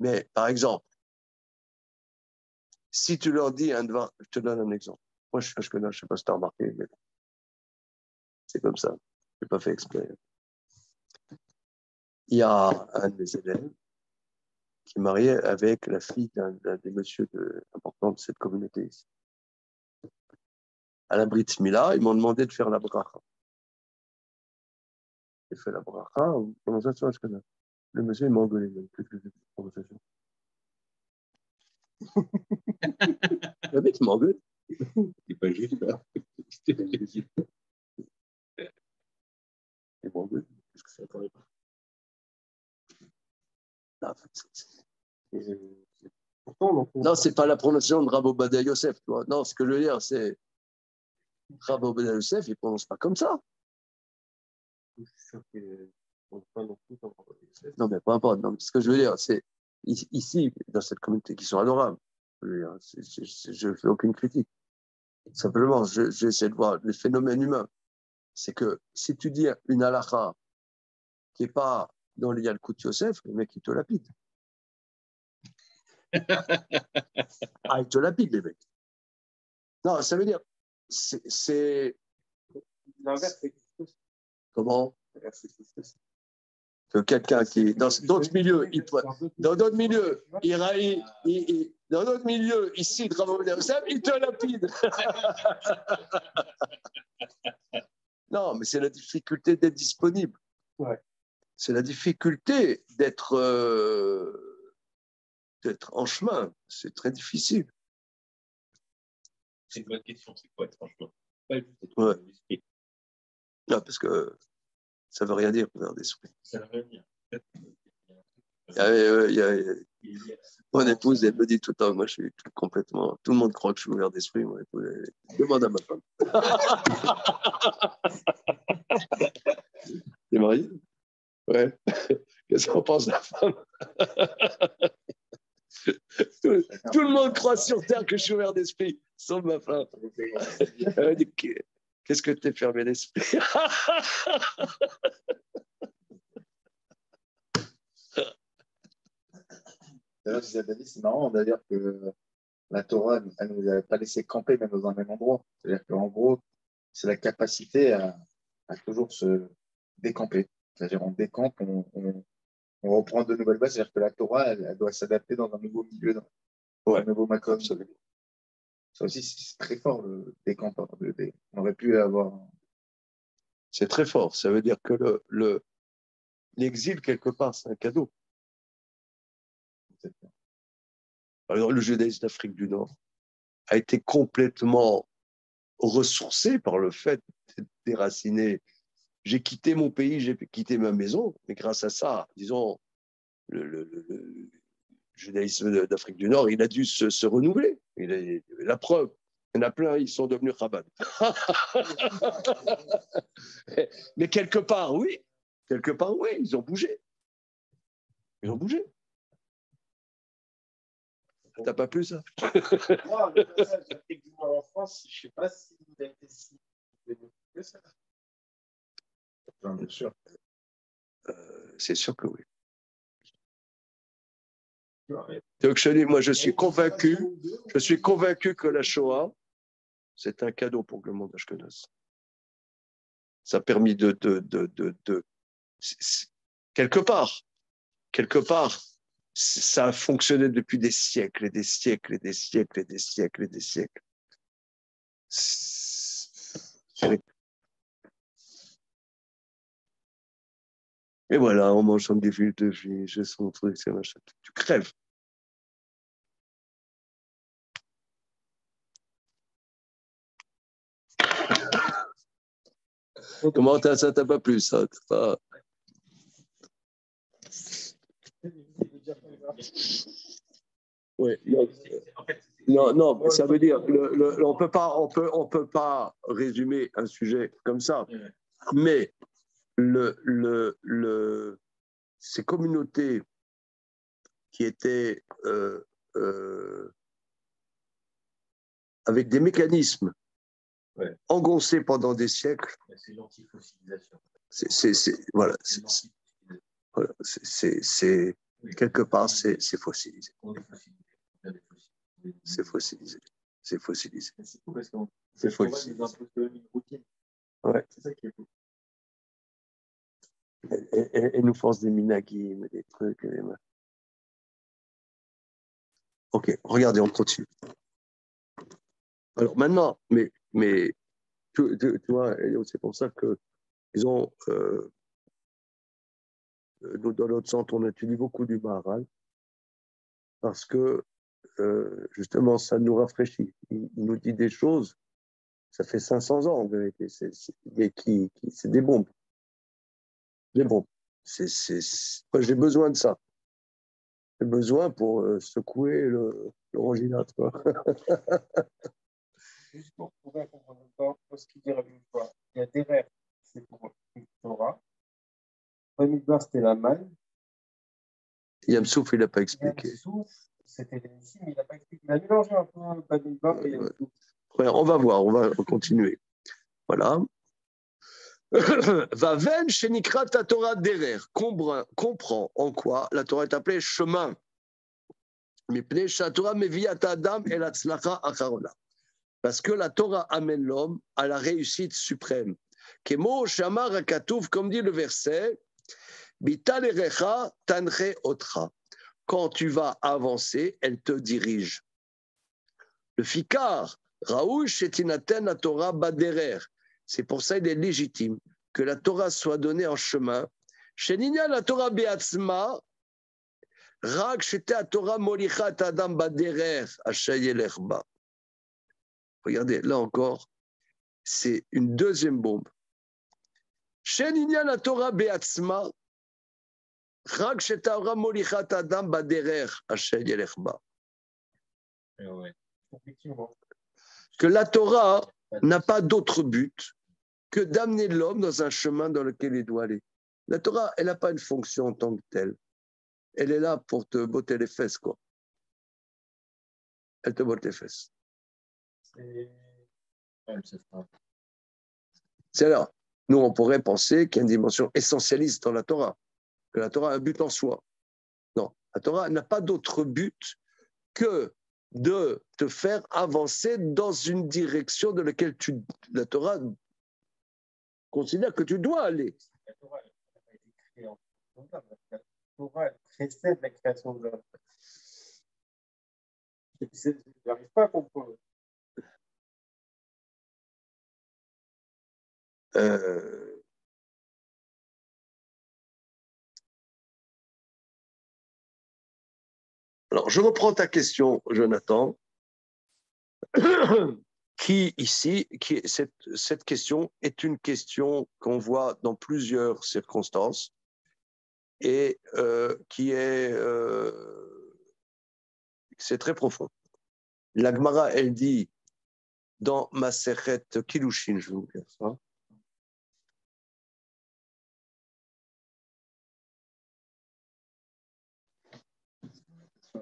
Mais, par exemple, si tu leur dis un devin, je te donne un exemple. Moi, je suis ashkenaz, je ne sais pas si tu as remarqué, mais c'est comme ça. Je n'ai pas fait exprès. Il y a un de mes élèves qui est marié avec la fille d'un des messieurs importants de cette communauté ici. À la Brit Mila, ils m'ont demandé de faire la bracha. J'ai fait la bracha, comment ça se passe que le monsieur, il m'a engueulé. Qu'est-ce que c'est que cette conversation? Le mec, il m'engueule. C'est pas juste, là. Il m'engueule. Qu'est-ce que c'est? Attendez pas. Non, c'est pas la prononciation de Rav Ovadia Yosef. Tu vois. Non, ce que je veux dire, c'est Rav Ovadia Yosef, il ne prononce pas comme ça. Je suis sûr qu'il ne prononce pas non plus comme Rav Ovadia Yosef. Non, mais peu importe. Non, ce que je veux dire, c'est ici, dans cette communauté, qui sont adorables. Je ne fais aucune critique. Simplement, j'essaie de voir les phénomènes humains. C'est que si tu dis une halakha qui n'est pas dans le Yalkut Yosef, le mec, il te lapide. Ah, il te lapide, les mecs. Non, ça veut dire, c'est... L'inverse, c'est Comment? Que quelqu'un qui, dans d'autres milieux, dans d'autres milieux, dans d'autres milieux, ici, il te lapide. Non, mais c'est la difficulté d'être disponible. Ouais. C'est la difficulté d'être en chemin. C'est très difficile. C'est une bonne question, c'est quoi, franchement? Ouais. Non, parce que ça ne veut rien dire, ouvert d'esprit. Ça veut rien dire. Mon épouse, elle me dit tout le temps, moi je suis complètement. Tout le monde croit que je suis ouvert d'esprit. Mon épouse, demande à ma femme. T'es marié? Ouais. Qu'est-ce qu'on pense de la femme? Tout le monde croit sur Terre que je suis ouvert d'esprit, sauf ma femme. Elle dit, qu'est-ce que t'es fermé d'esprit? D'ailleurs, c'est marrant d'ailleurs que la Torah, elle ne nous a pas laissé camper même dans un même endroit. C'est-à-dire qu'en gros, c'est la capacité à toujours se décamper. C'est-à-dire on décampe, on reprend de nouvelles bases. C'est-à-dire que la Torah, elle doit s'adapter dans un nouveau milieu, dans un nouveau makom. Absolument. Ça aussi, c'est très fort, le décamp. On aurait pu avoir... C'est très fort. Ça veut dire que l'exil, quelque part, c'est un cadeau. Alors, le judaïsme d'Afrique du Nord a été complètement ressourcé par le fait d'être déraciné. J'ai quitté mon pays, j'ai quitté ma maison, mais grâce à ça, disons, le judaïsme d'Afrique du Nord, il a dû se renouveler. La preuve, il y en a plein, ils sont devenus rabbins. Mais quelque part, oui, ils ont bougé. Ils ont bougé. T'as pas plus ça? Non, le passage d'Afrique du Nord en France, je ne sais pas si il a été si que ça. Bien sûr. C'est sûr que oui. Ouais. Moi, je suis convaincu que la Shoah, c'est un cadeau pour le monde ashkénaze. Ça a permis quelque part, ça a fonctionné depuis des siècles et des siècles et des siècles et des siècles et des siècles. Et voilà, on mange des villes de vie, j'ai son truc, c'est machin. Tu crèves. Comment ça t'a pas plu, ça? Pas... Oui, non, ça veut dire, on peut pas résumer un sujet comme ça, mais ces communautés qui étaient avec des mécanismes engoncés pendant des siècles. C'est l'antifossilisation. Voilà, quelque part, c'est fossilisé. C'est fossilisé. C'est fossilisé. C'est fou parce qu'on C'est fossilisé. nous impose quand même une routine. Ouais. C'est ça qui est fou. Et nous force des minagim, des trucs. Ok, regardez, on continue. Alors maintenant, mais tu vois, c'est pour ça que, disons, nous, dans notre centre, on étudie beaucoup du Maharal, parce que, justement, ça nous rafraîchit. Il nous dit des choses, ça fait 500 ans, en vérité, c'est des bombes. Des bombes. Moi, j'ai besoin de ça. J'ai besoin pour secouer l'oranginate, quoi. Juste pour trouver comprendre encore ce qu'il dirait une fois. Il y a des rêves, c'est pour une Torah. Bamidbar, c'était la manne. Yamsouf, il n'a pas expliqué. Yamsouf, c'était les Nissim, mais il n'a pas expliqué. Il a mélangé un peu Bamidbar et Yamsouf. Ouais, on va voir, on va continuer. Voilà. Vaven shenikra ta Torah derer. Comprend en quoi la Torah est appelée chemin. Parce que la Torah amène l'homme à la réussite suprême. Kemo shamar hakatuv, comme dit le verset, bitalerecha tanche otra. Quand tu vas avancer, elle te dirige. Le fikar, raouj shetinaten la Torah baderer. C'est pour ça qu'il est légitime que la Torah soit donnée en chemin. Sheninya la Torah be'atzma, rak shete Torah molichat adam baderer ashayelech ba. Regardez, là encore, c'est une deuxième bombe. Sheninya la Torah be'atzma, rak shete Torah molichat adam baderer ashayelech ba. Que la Torah n'a pas d'autre but que d'amener l'homme dans un chemin dans lequel il doit aller. La Torah, elle n'a pas une fonction en tant que telle. Elle est là pour te botter les fesses, quoi. Elle te botte les fesses. C'est là. Nous, on pourrait penser qu'il y a une dimension essentialiste dans la Torah, que la Torah a un but en soi. Non, la Torah n'a pas d'autre but que de te faire avancer dans une direction dans laquelle la Torah considère que tu dois aller. La Torah n'a pas été créée en tant que la Torah précède la création de l'homme. Je n'arrive pas à comprendre. Alors, je reprends ta question, Jonathan, cette question est une question qu'on voit dans plusieurs circonstances et c'est très profond. La Gemara, elle dit dans Masechet Kiddushin, je vais vous dire ça.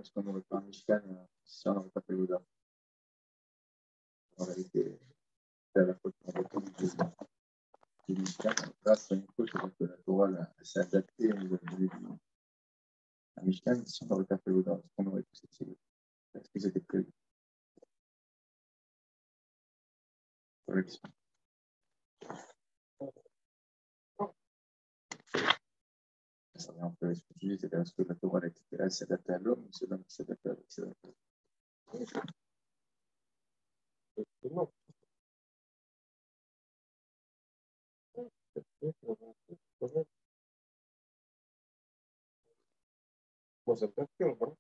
Est-ce qu'on n'aurait pas un Mishkan si on n'aurait pas fait l'Ouda? En réalité, c'est à la faute du Mishkan. Là, c'est une faute parce que la Torah s'est adaptée au niveau du Mishkan. Si on n'aurait pas fait l'Ouda, est-ce qu'on aurait pu s'étirer? Est-ce que c'était prévu? Voilà la question. Ça revient un peu à ce que tu dis, c'est est-ce que la Torah elle s'est adaptée à l'homme ou c'est l'homme qui s'est adapté à l'homme? Moi, ça me perturbe.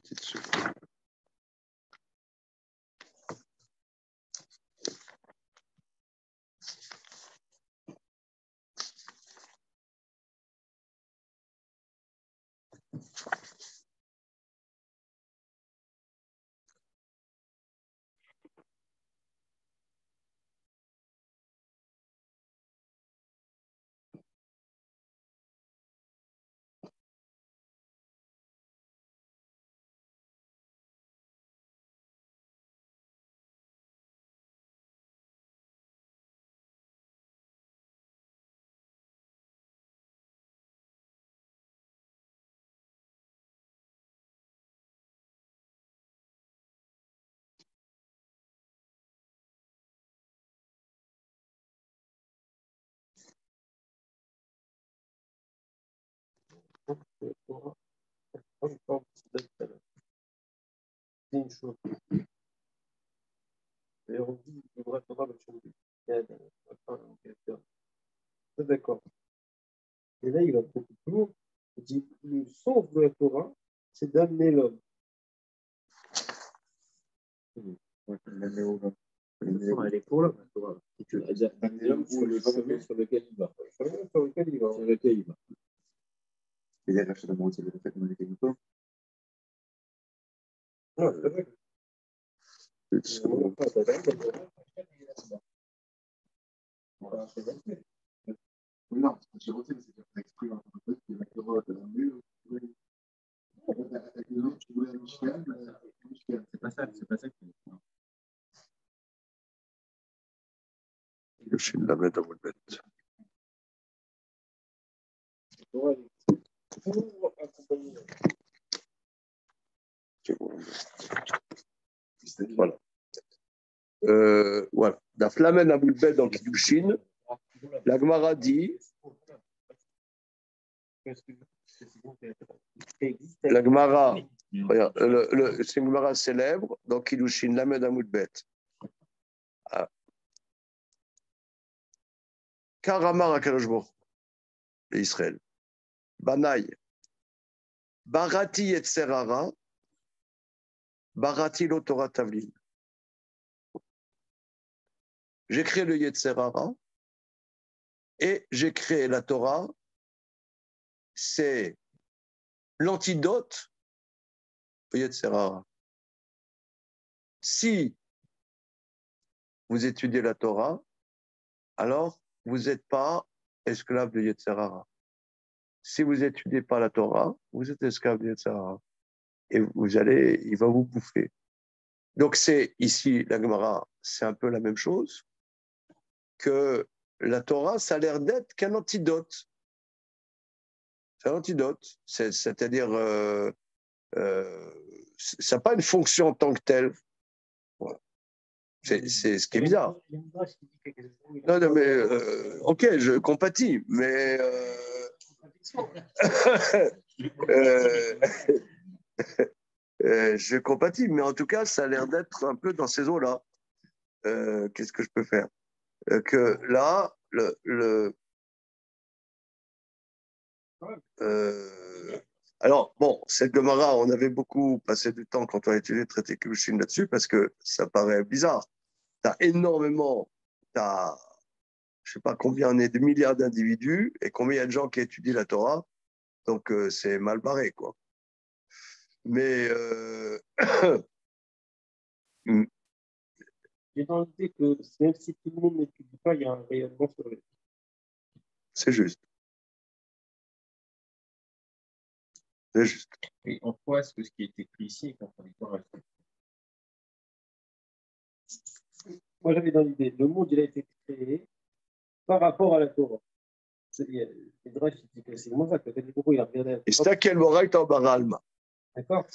C'est une chose. D'ailleurs, on dit que le Torah va changer. C'est d'accord. Et là, il va beaucoup plus loin. Il dit le sens de la Torah, c'est d'amener l'homme. L'amener au l'homme. Elle est pour l'homme, la Torah. Si tu D'amener l'homme sur le chemin sur lequel il va. Sur lequel il va. Sur lequel il va. Et derrière, je te demande, c'est le fait qu'on était content. Non, c'est vrai. Non, j'ai voté, c'est qu'on exclut un peu de la carotte dans le mur. Avec le tu voulais un Michigan, C'est pas ça. Je la mettre dans votre bête. Voilà. Voilà. La flamen à bout de bête dans Kiddushin, la Gemara dit, la Gemara, regarde, c'est une Gemara célèbre dans Kiddushin, la Lamed Amoud Bet. Karamar Akadosh Baruch Hu, Israël. Banaï. Barati Yetzerara. Barati lo Torah Tavlin. J'ai créé le Yetzerara et j'ai créé la Torah. C'est l'antidote au Yetzerara. Si vous étudiez la Torah, alors vous n'êtes pas esclave de Yetzerara. Si vous n'étudiez pas la Torah, vous êtes esclave de Yetzerara. Et il va vous bouffer. Donc c'est ici, la Gemara, c'est un peu la même chose, que la Torah, ça a l'air d'être qu'un antidote. C'est un antidote. C'est-à-dire, ça n'a pas une fonction en tant que telle. Voilà. C'est ce qui est bizarre. Non, non, mais ok, je compatis, mais je compatis, mais en tout cas, ça a l'air d'être un peu dans ces eaux-là. Qu'est-ce que je peux faire? Que là, alors, bon, cette Gemara, on avait beaucoup passé du temps quand on a étudié le traité Kiddushin là-dessus, parce que ça paraît bizarre. Tu as énormément, je ne sais pas combien on est de milliards d'individus et combien il y a de gens qui étudient la Torah, donc c'est mal barré, quoi. Mais J'ai dans l'idée que même si tout le monde n'étudie pas, il y a un rayonnement sur les. c'est juste. C'est juste. Et en quoi est-ce que ce qui est écrit ici est contradictoire avec ça? Moi, j'avais dans l'idée, le monde, il a été créé par rapport à la Torah. Les drachs, c'est vraiment ça, que il a regardé. Et c'est à quel moral en baralma. D'accord.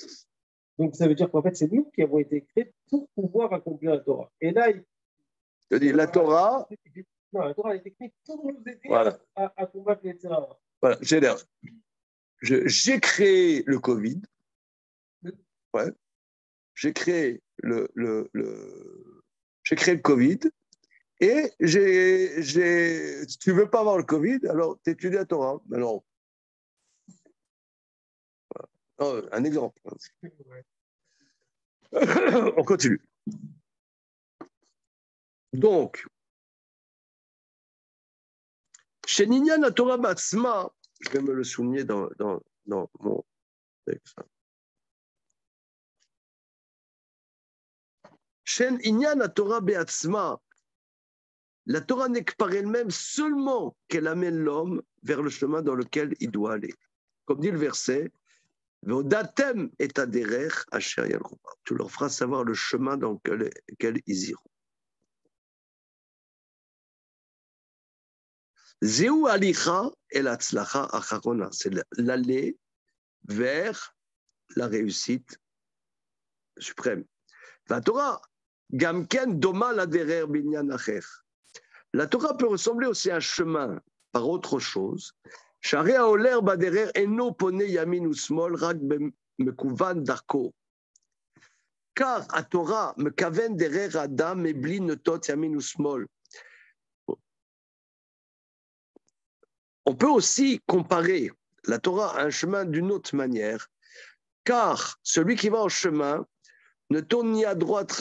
Donc, ça veut dire qu'en fait, c'est nous qui avons été créés pour pouvoir accomplir la Torah. Et là, Je dis, la Torah. Non, la Torah a été créée pour nous aider Voilà. à combattre les terrains. Voilà, j'ai créé le Covid. Ouais. J'ai créé j'ai créé le Covid. Et si tu ne veux pas avoir le Covid, alors tu étudies la Torah. Alors, un exemple. On continue. Donc, chez Ninyan la Torah Batsma, je vais me le souligner dans mon texte. Chez Ninyan la Torah Beatsma, la Torah n'est que par elle-même seulement qu'elle amène l'homme vers le chemin dans lequel il doit aller. Comme dit le verset, Vodatem et aderer asher yalchou. Tu leur feras savoir le chemin dans lequel ils iront. Zéou alicha et l'atzlacha acharona. C'est l'aller vers la réussite suprême. La Torah, gamken doma l'aderer binyan acher. La Torah peut ressembler aussi à un chemin par autre chose. Share haoler baderer eno pone yamin ou smol rak mekuvan darko. Car à Torah, mekaven derer adam mebli notot yamin ou smol. On peut aussi comparer la Torah à un chemin d'une autre manière, car celui qui va en chemin ne tourne ni à droite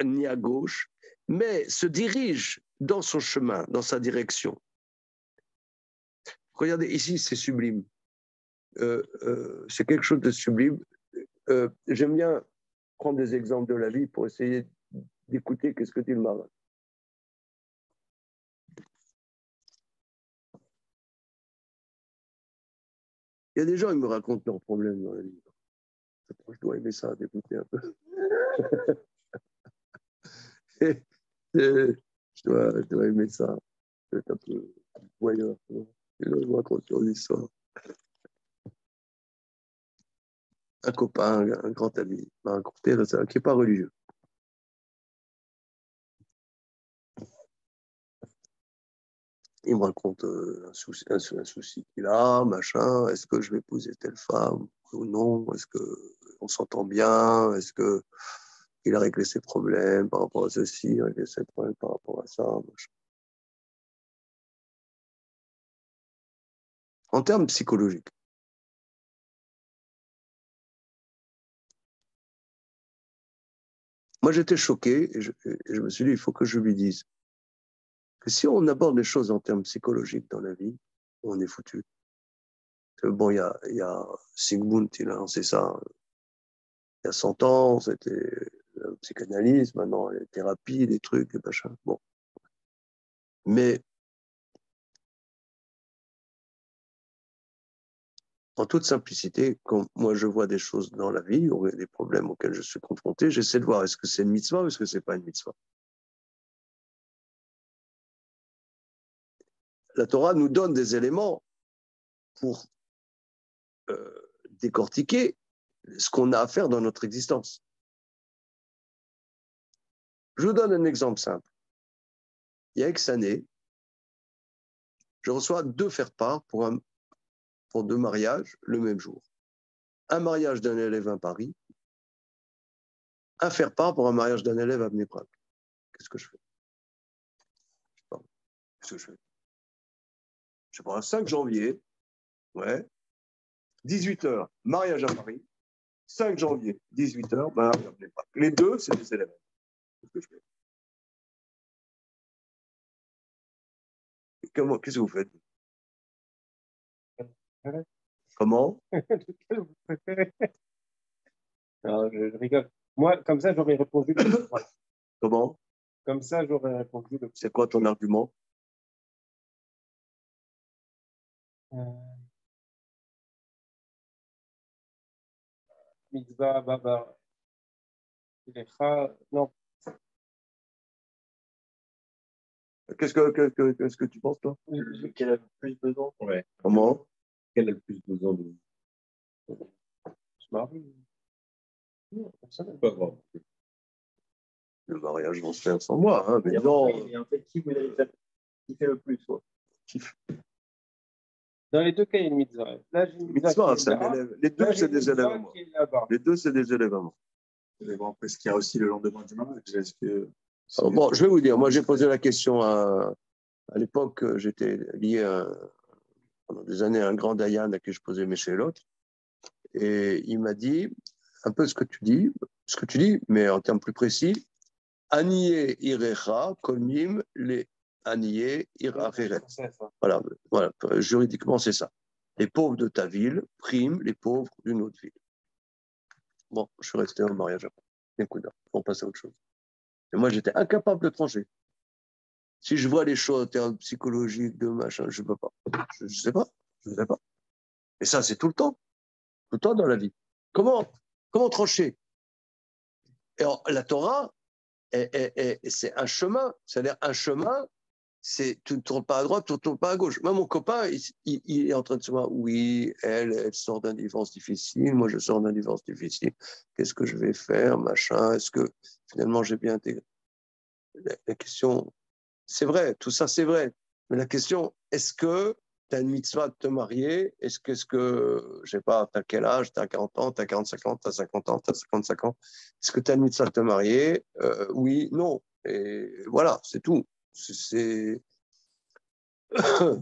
ni à gauche, mais se dirige dans son chemin, dans sa direction. Regardez, ici, c'est sublime. C'est quelque chose de sublime. J'aime bien prendre des exemples de la vie pour essayer d'écouter qu'est-ce que dit le marin. Il y a des gens qui me racontent leurs problèmes dans la vie. Je dois aimer ça, d'écouter un peu. Je dois aimer ça. Être un peu voyeur. Et là, je me raconte une histoire. Un copain, un grand ami, m'a raconté ça, qui n'est pas religieux. Il me raconte un souci qu'il a, machin. Est-ce que je vais épouser telle femme ou non? Est-ce qu'on s'entend bien? Est-ce qu'il a réglé ses problèmes par rapport à ceci, il a réglé ses problèmes par rapport à ça, machin. En termes psychologiques. Moi, j'étais choqué et je me suis dit, il faut que je lui dise que si on aborde les choses en termes psychologiques dans la vie, on est foutu. Bon, il y a Sigmund, il a lancé ça il y a 100 ans, c'était la psychanalyse, maintenant les thérapies, les trucs, les machins. Bon. Mais en toute simplicité, quand moi je vois des choses dans la vie, ou des problèmes auxquels je suis confronté, j'essaie de voir est-ce que c'est une mitzvah ou est-ce que c'est pas une mitzvah. La Torah nous donne des éléments pour décortiquer ce qu'on a à faire dans notre existence. Je vous donne un exemple simple. Il y a X années, je reçois 2 faire-part pour 2 mariages le même jour. Un mariage d'un élève à Paris, un faire-part pour un mariage d'un élève à Bnei Brak. Qu'est-ce que je fais? Qu'est-ce que je fais? Je prends le 5 janvier, ouais, 18h, mariage à Paris. 5 janvier, 18h, mariage à Bnei Brak. Les 2, c'est des élèves. Qu'est-ce que je fais? Qu'est-ce que vous faites? Comment? Lequel vous préférez? Non, je rigole. Moi, comme ça, j'aurais répondu. Comment? Comme ça, j'aurais répondu. C'est quoi ton argument? Mitzvah, Baba, Lecha, non. Qu'est-ce que tu penses, toi? Quel a le plus besoin? Ouais. Comment? Quel a le plus besoin de Je marie. Non, ça pas grave. Le mariage vont se faire sans moi, hein, mais non. Et en fait, qui fait le plus, quoi? Dans les deux cas, il y a une mitzvah. Là, j'ai une Mitzvah, qui est c'est un là. élève. Les deux, Là, c'est j'ai des une élèves à mitzvah moi. qui est là-bas. Les deux, c'est des élèves à moi. Mais bon, après, ce qu'il y a aussi le lendemain du mariage. Est-ce que Alors, bon, je vais vous dire, moi, j'ai posé la question à l'époque, j'étais lié pendant des années à un grand Dayan à qui je posais mes chélotes. Et il m'a dit un peu ce que tu dis, mais en termes plus précis, Aniye irecha, kolmim les aniye iracheret. Voilà, juridiquement, c'est ça. Les pauvres de ta ville priment les pauvres d'une autre ville. Bon, je suis resté au mariage après. Écoute, on passe à autre chose. Et moi, j'étais incapable de trancher. Si je vois les choses en termes psychologiques, de machin, je ne peux pas. Je ne sais pas. Je ne sais pas. Et ça, c'est tout le temps. Tout le temps dans la vie. Comment trancher? Et alors, la Torah, c'est un chemin. C'est-à-dire, un chemin, tu ne tournes pas à droite, tu ne tournes pas à gauche. Moi, mon copain, il est en train de se dire, oui, elle sort d'un divorce difficile, moi, je sors d'un divorce difficile. Qu'est-ce que je vais faire, machin? Est-ce que finalement, j'ai bien intégré? La question, c'est vrai, tout ça, c'est vrai. Mais la question, est-ce que tu as une mitzvah de te marier? Est-ce que, je sais pas, tu as quel âge? Tu as 40 ans, tu as 45 ans, tu as 50 ans, tu as 55 ans? Est-ce que tu as une mitzvah de te marier? Oui, non. Et voilà, c'est tout. C'est. La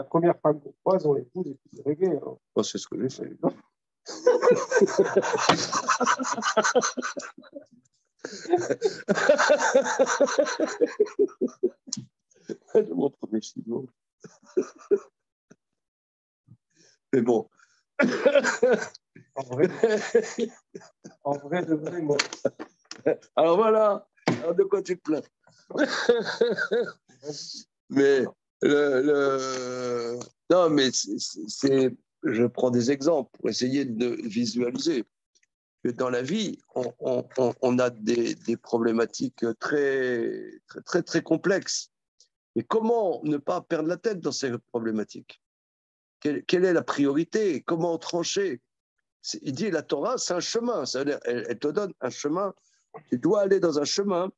première femme qu'on croise, on l'épouse et puis c'est réglé. Alors. Oh, c'est ce que j'ai fait. Je montre mes cheveux. Mais bon. En vrai, de vrai, moi. Alors voilà. Alors de quoi tu te plains? Mais Non, mais je prends des exemples pour essayer de visualiser que dans la vie, on a des problématiques très, très, très, très complexes. Mais comment ne pas perdre la tête dans ces problématiques? Quelle est la priorité? Comment trancher? Il dit la Torah, c'est un chemin. Ça veut dire, elle te donne un chemin. Tu dois aller dans un chemin,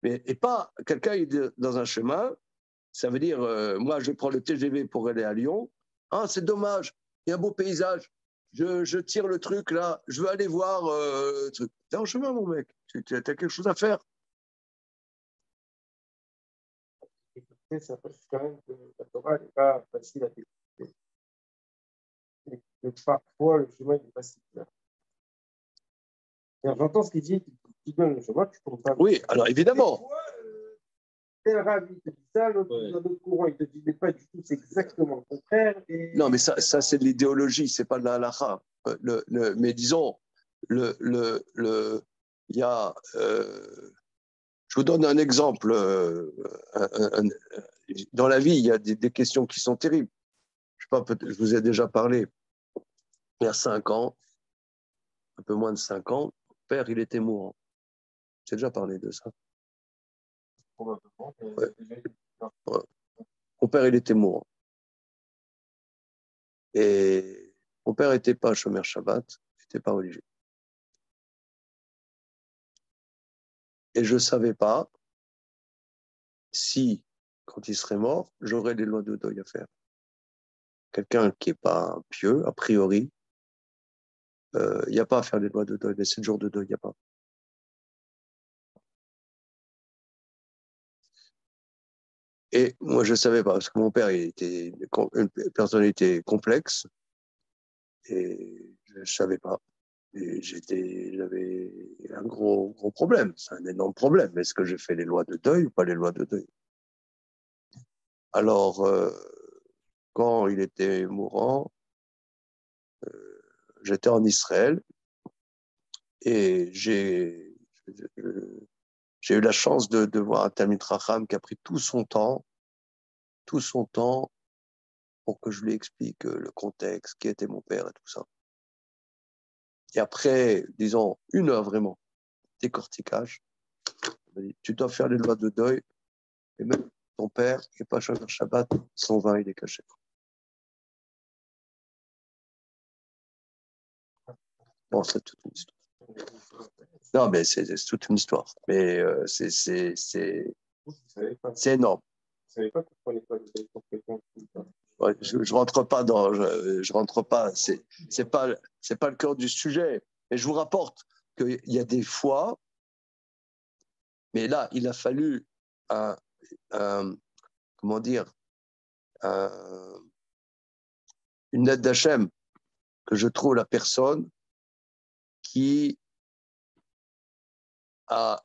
et pas quelqu'un est dans un chemin. Ça veut dire, moi, je prends le TGV pour aller à Lyon. Ah, c'est dommage, il y a un beau paysage. Je tire le truc là, je veux aller voir le truc. T'es en chemin, mon mec. Tu as quelque chose à faire. Ça prouve quand même que la Torah n'est pas facile à expliquer. Et que parfois, le chemin n'est pas si clair. J'entends ce qu'il dit, tu donnes le chemin, tu comprends pas. Oui, alors évidemment. Tel ravi te dit ça, l'autre dans d'autres courants, il te dit mais pas du tout, c'est exactement le contraire. Et... Non, mais ça c'est de l'idéologie, c'est pas de la halakha. Mais disons, il y a. Je vous donne un exemple. Dans la vie, il y a des questions qui sont terribles. Je sais pas, je vous ai déjà parlé. Il y a 5 ans, un peu moins de 5 ans, mon père, il était mourant. J'ai déjà parlé de ça. Probablement. Ouais. Ouais. Mon père, il était mourant. Et mon père n'était pas chômeur Shabbat, il n'était pas religieux. Et je ne savais pas si, quand il serait mort, j'aurais des lois de deuil à faire. Quelqu'un qui n'est pas pieux, a priori, il n'y a pas à faire des lois de deuil, les 7 jours de deuil, il n'y a pas. Et moi, je ne savais pas, parce que mon père, il était une personnalité complexe, et je ne savais pas. Et j'avais un gros problème, c'est un énorme problème. Est-ce que j'ai fait les lois de deuil ou pas les lois de deuil? Alors, quand il était mourant, j'étais en Israël et j'ai eu la chance de voir un Talmid Racham qui a pris tout son temps pour que je lui explique le contexte, qui était mon père et tout ça. Et après, disons, 1 heure vraiment, décortiquage, il m'a dit, tu dois faire les lois de deuil, et même ton père, qui n'est pas Shomer Shabbat, son vin, il est caché. Bon, c'est toute une histoire. Non, mais c'est toute une histoire. Mais c'est énorme. Vous savez pas pourquoi les fois vous avez compétence. Ouais, je rentre pas dans, je rentre pas. C'est pas le cœur du sujet. Mais je vous rapporte qu'il y a des fois, mais là, il a fallu comment dire, une aide d'Hachem, que je trouve la personne qui a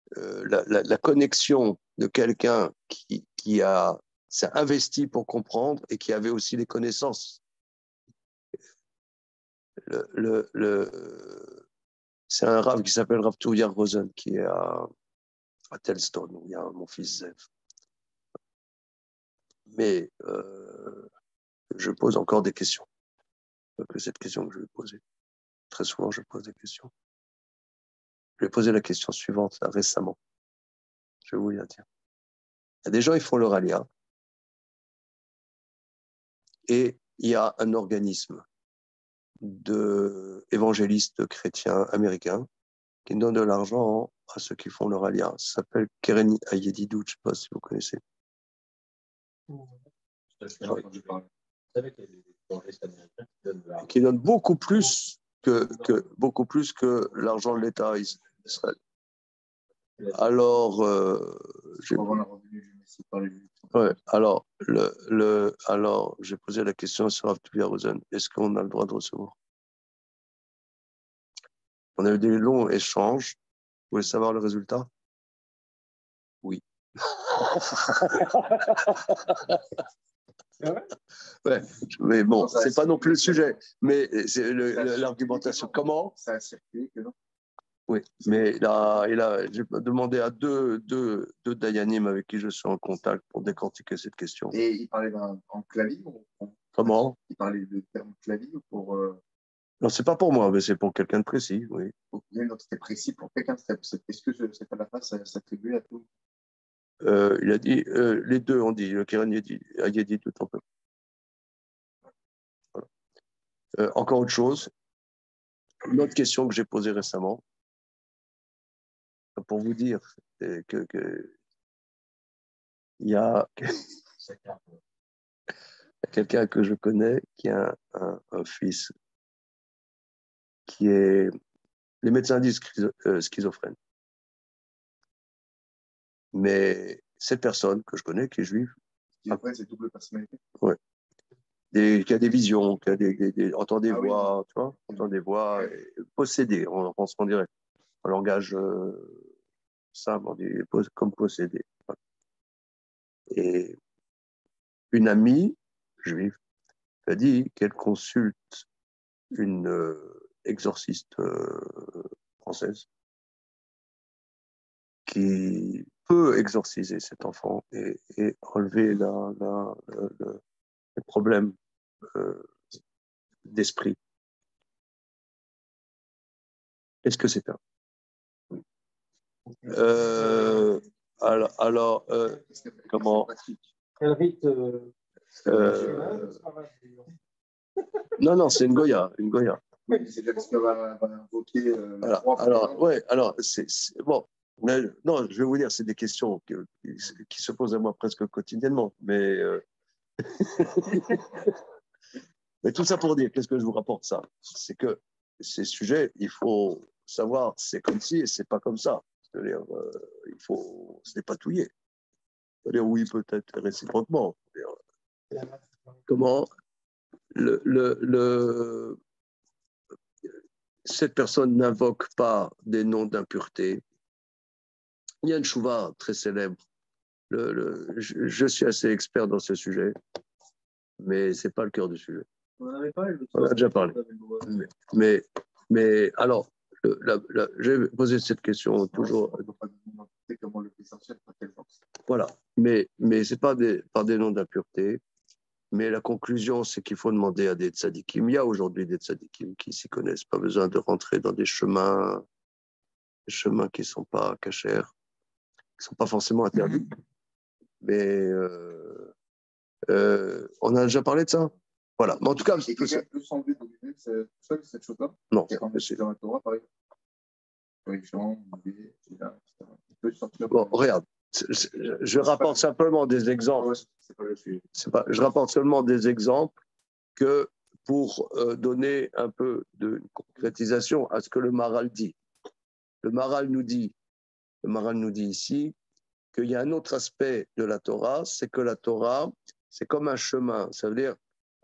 la connexion de quelqu'un qui s'est investi pour comprendre et qui avait aussi les connaissances. C'est un rave qui s'appelle Rav Touya Rosen, qui est à Telstone, où il y a mon fils Zev. Mais je pose encore des questions. Que cette question que je vais poser. Très souvent, je pose des questions. Je vais poser la question suivante, là, récemment. Je vais vous la dire. Il y a des gens, ils font leur alia. Et il y a un organisme d'évangélistes chrétiens américains qui donnent de l'argent à ceux qui font leur alia. Ça s'appelle Keren Ayedidou, je ne sais pas si vous connaissez. Qui donnent beaucoup plus que l'argent de l'État Israël. Alors, alors, alors, j'ai posé la question sur Rav Touya Rosen. Est-ce qu'on a le droit de recevoir? On a eu des longs échanges. Vous voulez savoir le résultat? Oui. Ouais, mais bon, c'est pas non plus le sujet. Mais c'est l'argumentation. Comment? Ça a circulé que non. Oui, mais j'ai demandé à deux Dayanim avec qui je suis en contact pour décortiquer cette question. Et il parlait en clavier ou Comment? Il parlait de terme clavier ou pour. Non, c'est pas pour moi, mais c'est pour quelqu'un de précis, oui. Donc c'était précis pour quelqu'un. Est-ce que cette phrase s'attribue à tout? Il a dit, les deux ont dit, Keren a dit tout un peu. Voilà. Encore autre chose, une autre question que j'ai posée récemment, pour vous dire que il y a quelqu'un que je connais qui a un fils qui est, les médecins disent schizophrène. Mais cette personne que je connais, qui est juive, Schizophrène, c'est double personnalité. Ouais. Qui a des visions, qui entend des voix, oui. tu vois, entend des voix, possédé, on pense qu'on dirait. En langage simple, on dit comme possédé. Voilà. Et une amie juive a dit qu'elle consulte une exorciste française qui peut exorciser cet enfant et enlever le problème d'esprit. Est-ce que c'est un alors comment Quel rite Non, c'est une Goya. Oui, c'est parce qu'elle va invoquer alors, c'est bon. Mais, non, je vais vous dire, c'est des questions qui se posent à moi presque quotidiennement. Mais, mais tout ça pour dire, qu'est-ce que je vous rapporte ça? C'est que ces sujets, il faut savoir, c'est comme ci et c'est pas comme ça. C'est-à-dire, il faut se dépatouiller. C'est-à-dire, oui, peut-être réciproquement. Comment cette personne n'invoque pas des noms d'impureté. Il y a une chouva très célèbre. Je suis assez expert dans ce sujet, mais ce n'est pas le cœur du sujet. On en avait parlé. On a déjà parlé. Mais alors, j'ai posé cette question toujours. Voilà, mais ce n'est pas par des noms d'impureté. Mais la conclusion, c'est qu'il faut demander à des tzadikim. Il y a aujourd'hui des tzadikim qui s'y connaissent. Pas besoin de rentrer dans des chemins qui ne sont pas cachers, qui ne sont pas forcément interdits. Mais on a déjà parlé de ça. Voilà. Mais en tout cas, et quelqu'un peut s'enlever de lui-même cette chose-là? Non. Dans la Torah, par exemple. Bon, regarde. Je rapporte simplement des exemples. Je rapporte seulement des exemples que pour donner un peu de concrétisation à ce que le Maharal dit. Le Maharal nous dit ici qu'il y a un autre aspect de la Torah, c'est que la Torah, c'est comme un chemin. Ça veut dire,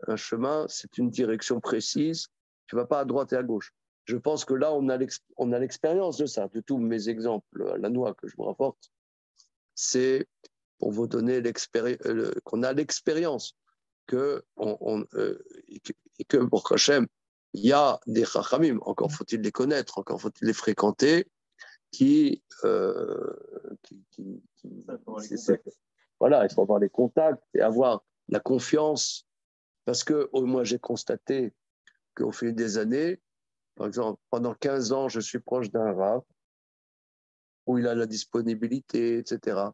un chemin, c'est une direction précise. Tu ne vas pas à droite et à gauche. Je pense que là, on a l'expérience de ça, de tous mes exemples, la noix que je vous rapporte. C'est pour vous donner qu'on a l'expérience que pour Hachem, il y a des chachamim, encore faut-il les connaître, encore faut-il les fréquenter, voilà, il faut avoir les contacts et avoir la confiance, parce que moi j'ai constaté qu'au fil des années, par exemple, pendant 15 ans, je suis proche d'un rav, où il a la disponibilité, etc.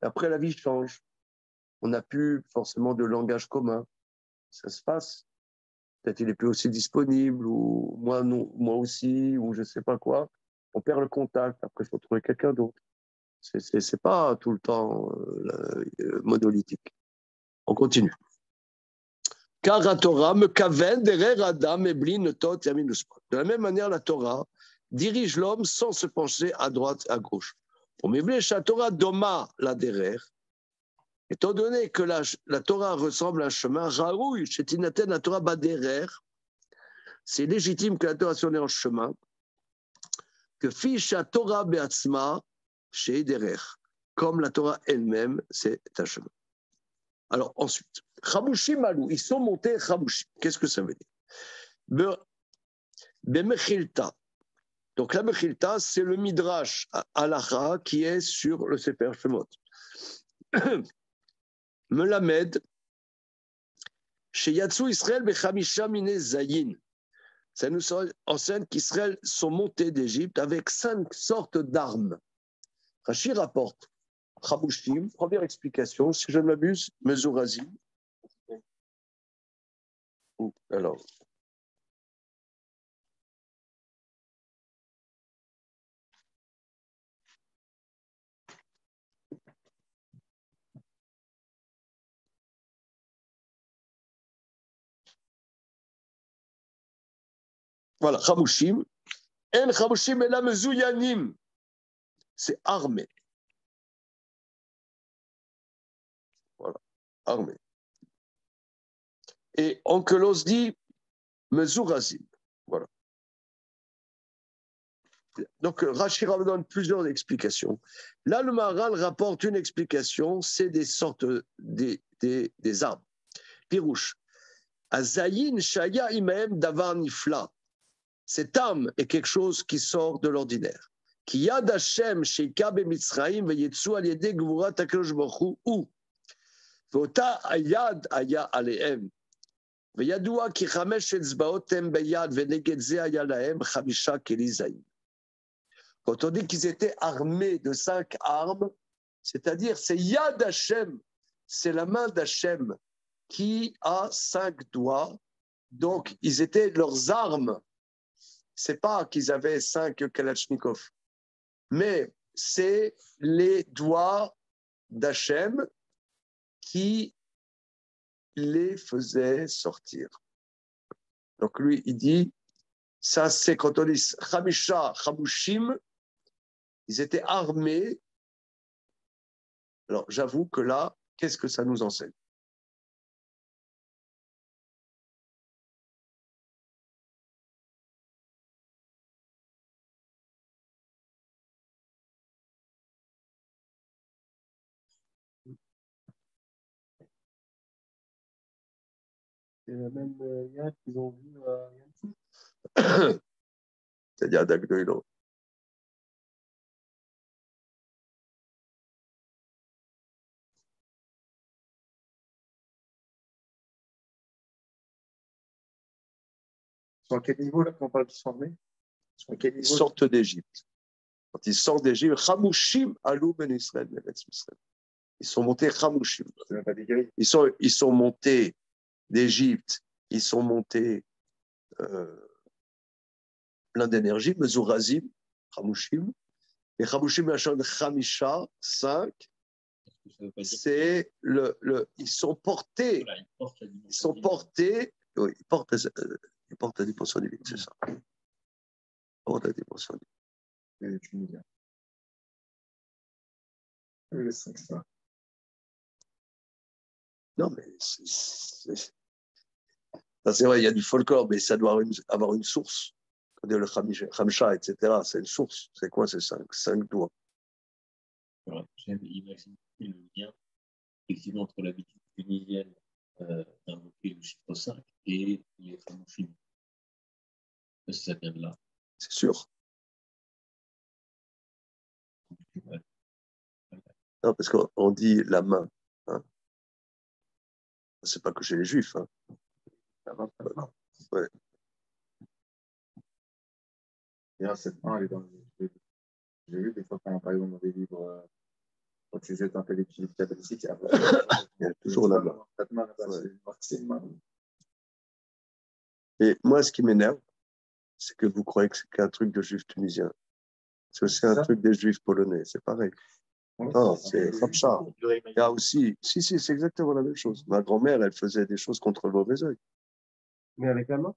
Après, la vie change. On n'a plus forcément de langage commun. Ça se passe. Peut-être il n'est plus aussi disponible, ou moi, non, moi aussi, ou je ne sais pas quoi. On perd le contact. Après, il faut trouver quelqu'un d'autre. C'est pas tout le temps monolithique. On continue. Car la Torah me kaven derer adam eblin tot yamin ushmol. De la même manière, la Torah dirige l'homme sans se pencher à droite et à gauche. Pour m'ébler, la Torah doma la derer. Étant donné que la Torah ressemble à un chemin, raoui, chetinaten la Torah baderer, c'est légitime que la Torah soit en chemin, que fiche la Torah beatzma chez derer, comme la Torah elle-même, c'est un chemin. Alors ensuite, Chabushim alou, ils sont montés Chabushim. Qu'est-ce que ça veut dire? Bemechilta, Donc la Mechilta, c'est le Midrash Halacha qui est sur le Sefer Shemot. Melamed, chez Yatsu Israël, Bechamisha Mine Zayin. Ça nous enseigne qu'Israël sont montés d'Égypte avec 5 sortes d'armes. Rashi rapporte, Chabushim, première explication, si je ne m'abuse, Mezurazim. Alors. Voilà, Chabushim. En Chabushim et la Mezouyanim. C'est armé. Voilà, armé. Et Onkelos dit Mezurazim. Voilà. Donc, Rashi donne plusieurs explications. Là, le Maharal rapporte une explication, c'est des sortes des armes. Pirouche. Azayin Shaya Imaem Davar Nifla. Cette arme est quelque chose qui sort de l'ordinaire. Ki Yad Hashem Sheika B'Mitzrayim V'Yetzu Al Yedei Gvurat HaKadosh Baruch Hu Hu. V'ota Ayad Aya Alehem. V'Yadua Ki Chamesh Etzbaot Hem Beyad V'Neged Ze Aya Lahem Chamisha Keli Zayin. Quand on dit qu'ils étaient armés de 5 armes, c'est-à-dire c'est Yad Hashem, c'est la main d'Hashem qui a 5 doigts, donc ils étaient leurs armes. C'est pas qu'ils avaient 5 Kalachnikov, mais c'est les doigts d'Hachem qui les faisaient sortir. Donc lui, il dit, ça c'est quand on dit Chamisha, Chamushim, ils étaient armés. Alors j'avoue que là, qu'est-ce que ça nous enseigne? C'est la même Yad qu'ils ont vu à Yancy. C'est-à-dire d'Agdoïlo. Sur quel niveau, là, quand on parle qu'ils sont armés? Sur quel Ils niveau? sortent d'Égypte. Quand ils sortent d'Égypte, Chamushim alou ben Israël, ils sont montés Chamushim. C'est même pas des guerriers. Ils sont montés d'Égypte, ils sont montés plein d'énergie, Mezurazim, Chamushim. Et Chamushim, Lachon Chamisha, 5, c'est ils sont portés. Voilà, Ils sont portés. Oui, ils portent la dimension divine, c'est ça. Ils portent la dimension divine. Et tu me dis. Le 5, ça. Non, mais c'est vrai, il y a du folklore, mais ça doit avoir une source. Quand on dit le Khamsha, etc., c'est une source. C'est quoi ces 5 doigts? Voilà, j'aime imaginer le lien effectivement entre l'habitude tunisienne d'invoquer le chiffre 5 et les Khamouchim. Ça vient de là. C'est sûr. Ouais. Non, parce qu'on dit la main. Hein. C'est pas que chez les Juifs. Hein. La main, pas la main. Ouais. D'ailleurs, cette main, elle est dans les. J'ai vu des fois, quand, par exemple, dans des livres, quand tu jettes un peu les pieds cabalistiques, il y a toujours la main. Cette main, c'est une main. Et moi, ce qui m'énerve, c'est que vous croyez que c'est qu'un truc de juifs tunisiens. C'est aussi un truc des juifs polonais, c'est pareil. Non, c'est Khamsha. Il y a aussi, si, c'est exactement la même chose. Ma grand-mère, elle faisait des choses contre le mauvais œil. Mais avec la main?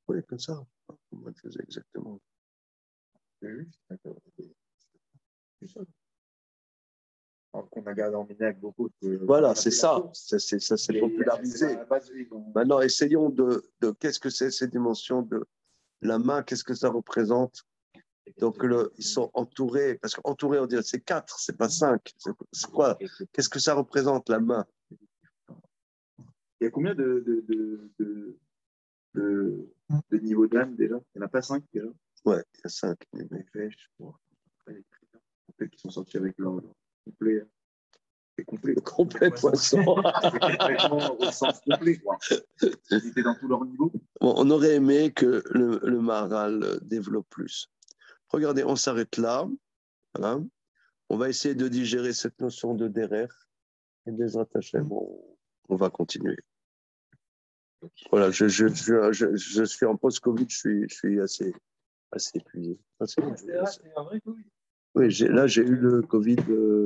Oui, comme ça. Elle faisait exactement. Qu'on a gardé en Minac beaucoup. Voilà, c'est ça. Ça s'est popularisé. Maintenant, essayons de qu'est-ce que c'est ces dimensions de la main, qu'est-ce que ça représente. Donc, ils sont entourés, parce qu'entourés, on dirait c'est 4, c'est pas 5. C'est quoi? Qu'est-ce que ça représente, la main? Il y a combien de niveaux d'âme déjà? Il n'y en a pas 5 déjà? Ouais, il y a 5. Qui sont sortis avec leur complet. Complet. Complet poisson. C'est complètement au sens complet, quoi. Ils étaient dans tout leur niveau. Bon, on aurait aimé que le Maharal développe plus. Regardez, on s'arrête là. Voilà. On va essayer de digérer cette notion de derer. Et des attachements, on va continuer. Voilà, je suis en post-Covid, je suis assez épuisé. C'est un vrai Covid. Oui, là, j'ai eu le Covid,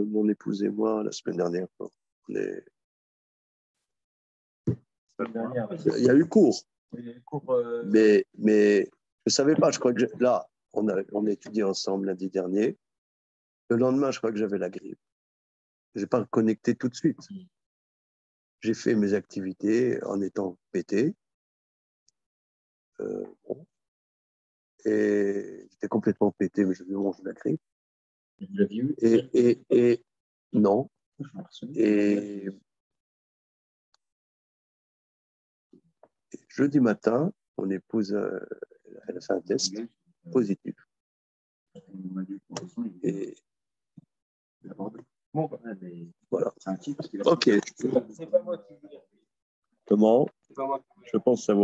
mon épouse et moi, la semaine dernière. Il y a eu cours. Mais je ne savais pas, je crois que là, on a étudié ensemble lundi dernier. Le lendemain, je crois que j'avais la grippe. Je n'ai pas connecté tout de suite. J'ai fait mes activités en étant pété. Bon. Et j'étais complètement pété, mais je vais manger la grippe. Vous l'aviez eu? Et non. Et jeudi matin, mon épouse, elle a fait un test positif. Et Bon, voilà. C'est un type parce qu'il a Ok. c'est pas moi qui dis. Comment? C'est pas moi qui dis. Je pense savoir.